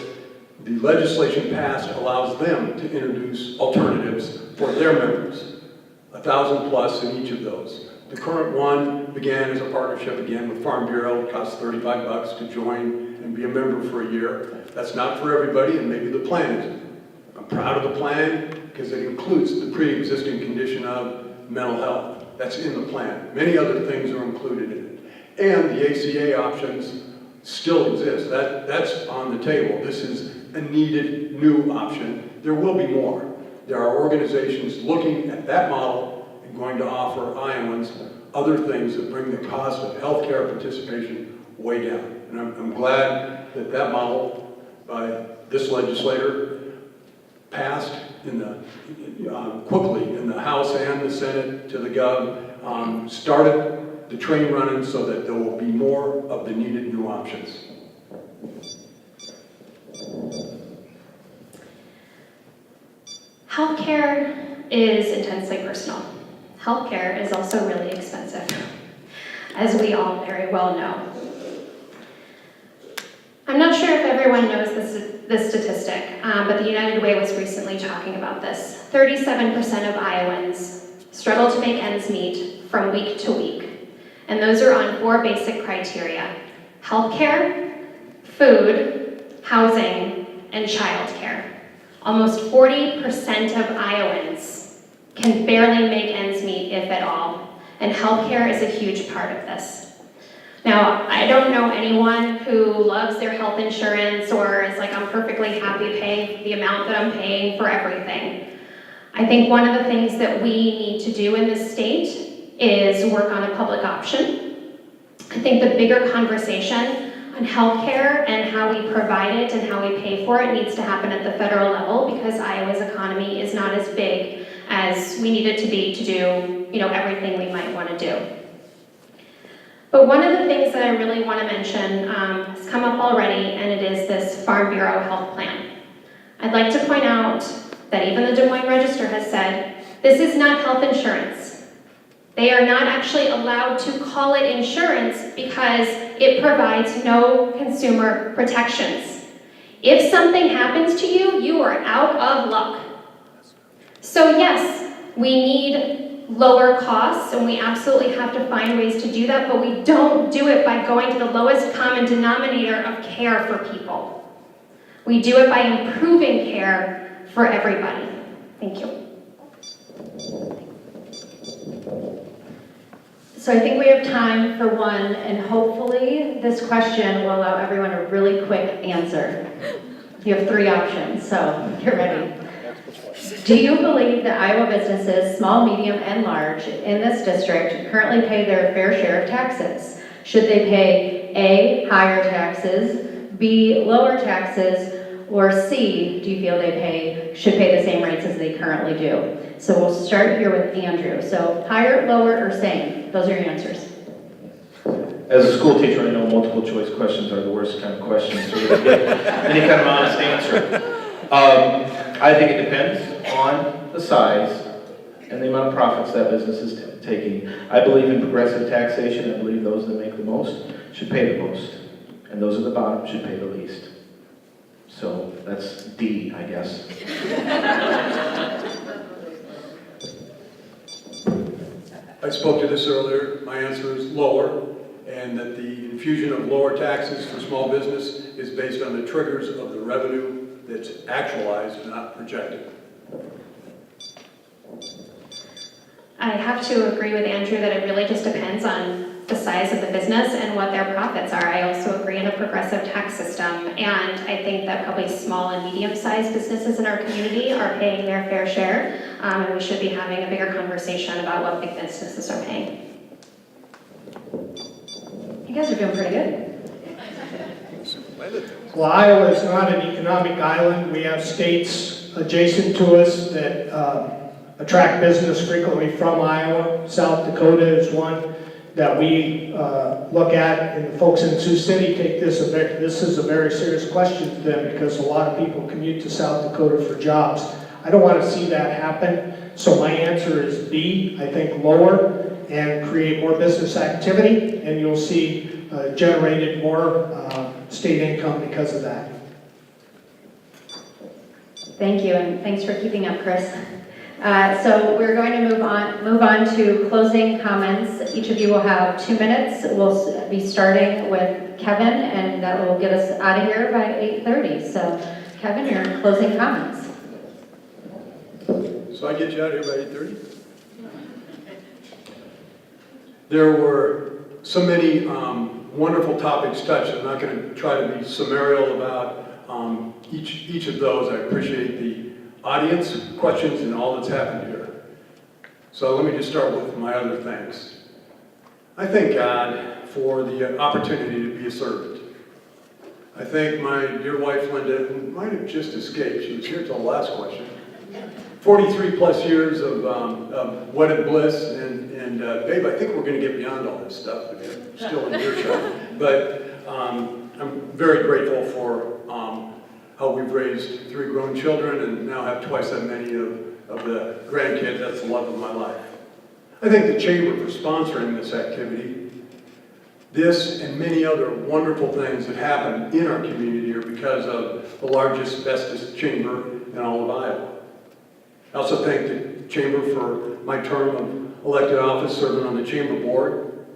the legislation passed allows them to introduce alternatives for their members, 1,000 plus in each of those. The current one began as a partnership again with Farm Bureau. It costs $35 to join and be a member for a year. That's not for everybody, and maybe the plan isn't. I'm proud of the plan because it includes the pre-existing condition of mental health. That's in the plan. Many other things are included in it. And the ACA options still exist. That's on the table. This is a needed new option. There will be more. There are organizations looking at that model and going to offer Iowans other things that bring the cost of healthcare participation way down. And I'm glad that that model by this legislator passed in the, quickly in the House and the Senate to the Gov, started the train running so that there will be more of the needed new options. Healthcare is intensely personal. Healthcare is also really expensive, as we all very well know. I'm not sure if everyone knows this statistic, but the United Way was recently talking about this. 37% of Iowans struggle to make ends meet from week to week, and those are on 4 basic criteria: healthcare, food, housing, and childcare. Almost 40% of Iowans can barely make ends meet, if at all, and healthcare is a huge part of this. Now, I don't know anyone who loves their health insurance or is like, I'm perfectly happy paying the amount that I'm paying for everything. I think one of the things that we need to do in this state is work on a public option. I think the bigger conversation on healthcare and how we provide it and how we pay for it needs to happen at the federal level, because Iowa's economy is not as big as we need it to be to do, everything we might want to do. But one of the things that I really want to mention has come up already, and it is this Farm Bureau health plan. I'd like to point out that even the Des Moines Register has said, this is not health insurance. They are not actually allowed to call it insurance because it provides no consumer protections. If something happens to you, you are out of luck. So yes, we need lower costs, and we absolutely have to find ways to do that, but we don't do it by going to the lowest common denominator of care for people. We do it by improving care for everybody. Thank you. So I think we have time for one, and hopefully this question will allow everyone a really quick answer. You have 3 options, so get ready. Do you believe that Iowa businesses, small, medium, and large, in this district currently pay their fair share of taxes? Should they pay A, higher taxes, B, lower taxes, or C, do you feel they should pay the same rates as they currently do? So we'll start here with Andrew. So higher, lower, or same? Those are your answers. As a school teacher, I know multiple choice questions are the worst kind of questions to really get any kind of honest answer. I think it depends on the size and the amount of profits that business is taking. I believe in progressive taxation. I believe those that make the most should pay the most, and those at the bottom should pay the least. So that's D, I guess. I spoke to this earlier. My answer is lower, and that the infusion of lower taxes for small business is based on the triggers of the revenue that's actualized, not projected. I have to agree with Andrew that it really just depends on the size of the business and what their profits are. I also agree in a progressive tax system, and I think that probably small and medium-sized businesses in our community are paying their fair share, and we should be having a bigger conversation about what big businesses are paying. You guys are doing pretty good. Well, Iowa is not an economic island. We have states adjacent to us that attract business frequently from Iowa. South Dakota is one that we look at, and the folks in Sioux City take this is a very serious question to them because a lot of people commute to South Dakota for jobs. I don't want to see that happen, so my answer is B. I think lower and create more business activity, and you'll see generated more state income because of that. Thank you, and thanks for keeping up, Chris. So we're going to move on to closing comments. Each of you will have 2 minutes. We'll be starting with Kevin, and that will get us out of here by 8:30. So, Kevin, your closing comments. So I get you out of here by 8:30? There were so many wonderful topics touched. I'm not going to try to be summarial about each of those. I appreciate the audience, questions, and all that's happened here. So let me just start with my other thanks. I thank God for the opportunity to be a servant. I thank my dear wife, Linda, who might have just escaped. She was here till the last question. 43 plus years of wedded bliss, and babe, I think we're going to get beyond all this stuff, but you're still in earshot. But I'm very grateful for how we've raised 3 grown children and now have twice that many of the grandkids. That's the love of my life. I thank the Chamber for sponsoring this activity. This and many other wonderful things that happen in our community are because of the largest, bestest chamber in all of Iowa. I also thank the Chamber for my term of elected office serving on the Chamber Board.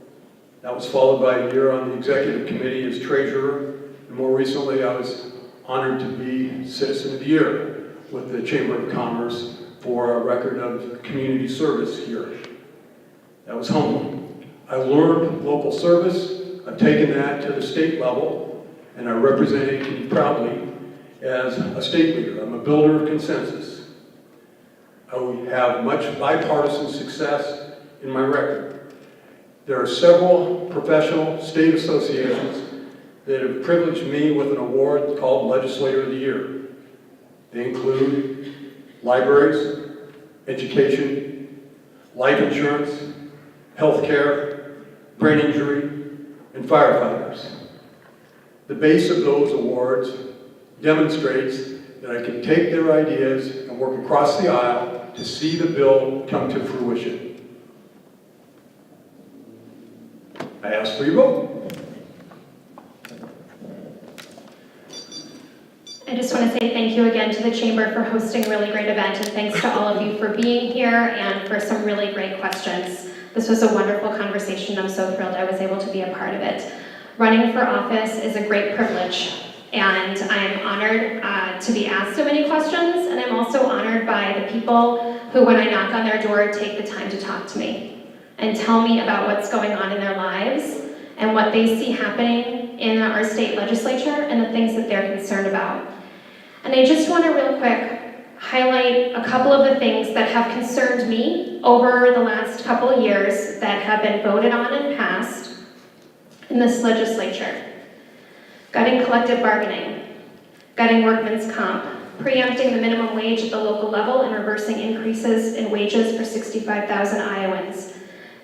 That was followed by a year on the Executive Committee as Treasurer, and more recently I was honored to be Citizen of the Year with the Chamber of Commerce for a record of community service here. That was humbling. I learned local service. I've taken that to the state level, and I represent Ankeny proudly as a state leader. I'm a builder of consensus. I have much bipartisan success in my record. There are several professional state associations that have privileged me with an award called Legislator of the Year. They include libraries, education, life insurance, healthcare, brain injury, and firefighters. The base of those awards demonstrates that I can take their ideas and work across the aisle to see the bill come to fruition. I ask for your vote. I just want to say thank you again to the Chamber for hosting a really great event, and thanks to all of you for being here and for some really great questions. This was a wonderful conversation. I'm so thrilled I was able to be a part of it. Running for office is a great privilege, and I'm honored to be asked so many questions, and I'm also honored by the people who, when I knock on their door, take the time to talk to me and tell me about what's going on in their lives and what they see happening in our state legislature and the things that they're concerned about. And I just want to real quick highlight a couple of the things that have concerned me over the last couple of years that have been voted on and passed in this legislature. Gutting collective bargaining, gutting workman's comp, preempting the minimum wage at the local level and reversing increases in wages for 65,000 Iowans,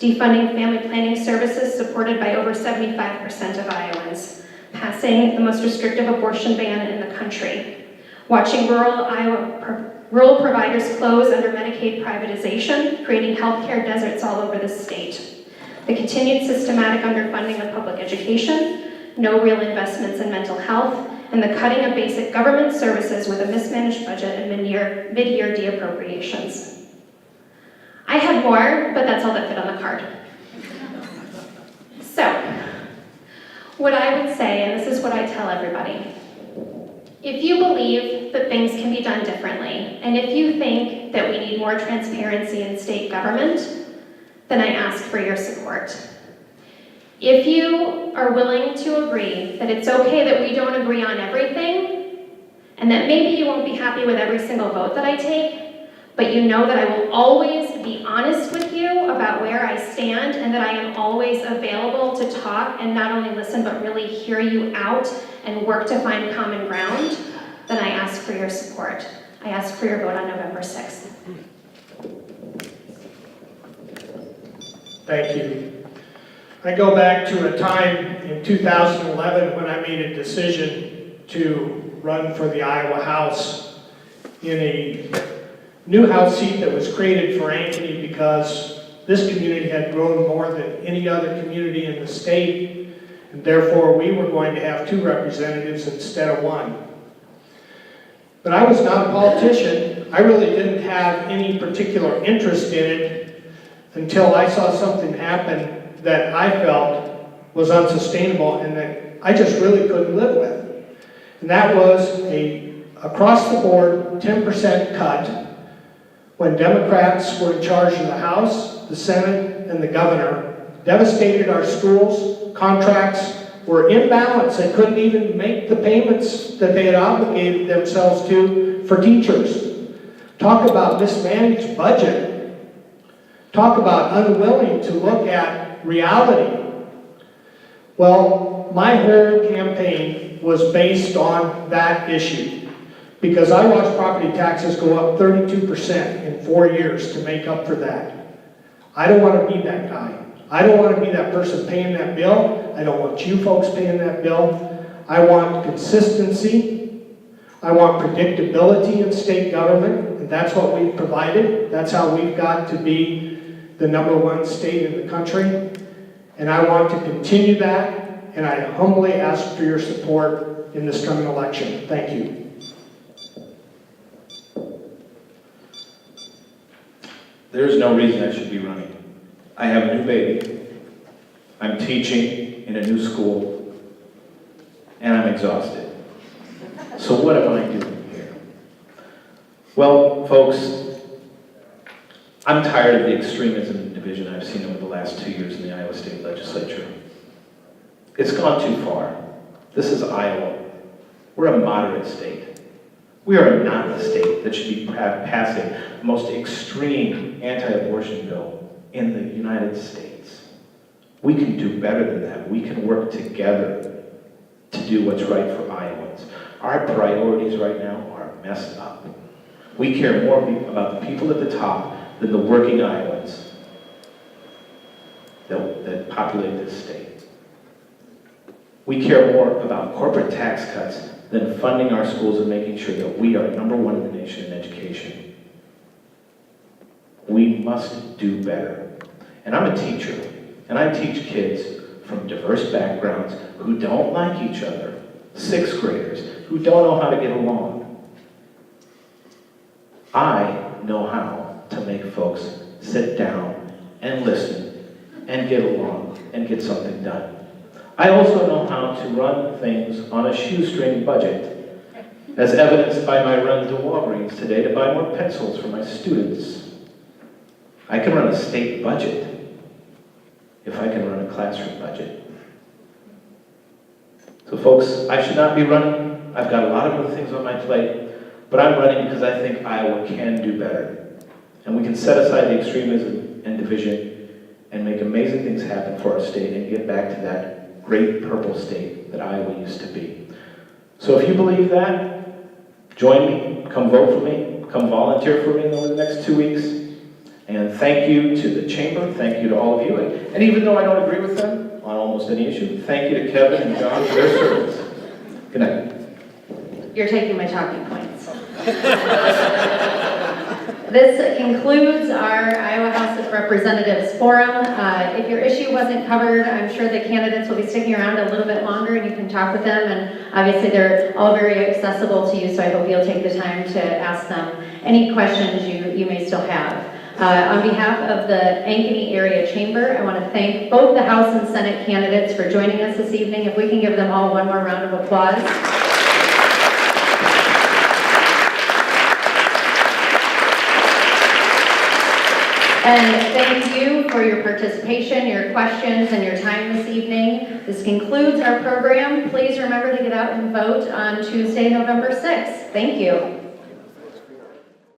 defunding family planning services supported by over 75% of Iowans, passing the most restrictive abortion ban in the country, watching rural providers close under Medicaid privatization, creating healthcare deserts all over the state, the continued systematic underfunding of public education, no real investments in mental health, and the cutting of basic government services with a mismanaged budget and mid-year de-appropriations. I had more, but that's all that fit on the card. So, what I would say, and this is what I tell everybody, if you believe that things can be done differently, and if you think that we need more transparency in state government, then I ask for your support. If you are willing to agree that it's okay that we don't agree on everything, and that maybe you won't be happy with every single vote that I take, but you know that I will always be honest with you about where I stand, and that I am always available to talk and not only listen, but really hear you out and work to find common ground, then I ask for your support. I ask for your vote on November 6th. Thank you. I go back to a time in 2011 when I made a decision to run for the Iowa House in a new House seat that was created for Ankeny because this community had grown more than any other community in the state, and therefore we were going to have 2 representatives instead of 1. But I was not a politician. I really didn't have any particular interest in it until I saw something happen that I felt was unsustainable and that I just really couldn't live with. And that was a across-the-board 10% cut when Democrats were in charge of the House, the Senate, and the governor, devastated our schools. Contracts were in balance. They couldn't even make the payments that they had obligated themselves to for teachers. Talk about mismanaged budget. Talk about unwilling to look at reality. Well, my whole campaign was based on that issue because I watched property taxes go up 32% in 4 years to make up for that. I don't want to be that guy. I don't want to be that person paying that bill. I don't want you folks paying that bill. I want consistency. I want predictability in state government, and that's what we've provided. That's how we've got to be the #1 state in the country. And I want to continue that, and I humbly ask for your support in this coming election. Thank you. There's no reason I should be running. I have a new baby. I'm teaching in a new school, and I'm exhausted. So what am I doing here? Well, folks, I'm tired of the extremism and division I've seen over the last 2 years in the Iowa State Legislature. It's gone too far. This is Iowa. We're a moderate state. We are not a state that should be passing the most extreme anti-abortion bill in the United States. We can do better than that. We can work together to do what's right for Iowans. Our priorities right now are messed up. We care more about the people at the top than the working Iowans that populate this state. We care more about corporate tax cuts than funding our schools and making sure that we are #1 in the nation in education. We must do better. And I'm a teacher, and I teach kids from diverse backgrounds who don't like each other, sixth graders who don't know how to get along. I know how to make folks sit down and listen and get along and get something done. I also know how to run things on a shoestring budget, as evidenced by my run to Walgreens today to buy more pencils for my students. I can run a state budget if I can run a classroom budget. So folks, I should not be running. I've got a lot of other things on my plate. But I'm running because I think Iowa can do better. And we can set aside the extremism and division and make amazing things happen for our state and get back to that great purple state that Iowa used to be. So if you believe that, join me, come vote for me, come volunteer for me over the next 2 weeks. And thank you to the Chamber, thank you to all of you. And even though I don't agree with them on almost any issue, thank you to Kevin and John for their service. Good night. You're taking my talking points. This concludes our Iowa House of Representatives Forum. If your issue wasn't covered, I'm sure the candidates will be sticking around a little bit longer and you can talk with them. And obviously they're all very accessible to you, so I hope you'll take the time to ask them any questions you may still have. On behalf of the Ankeny Area Chamber, I want to thank both the House and Senate candidates for joining us this evening. If we can give them all one more round of applause. And thank you for your participation, your questions, and your time this evening. This concludes our program. Please remember to get out and vote on Tuesday, November 6th. Thank you.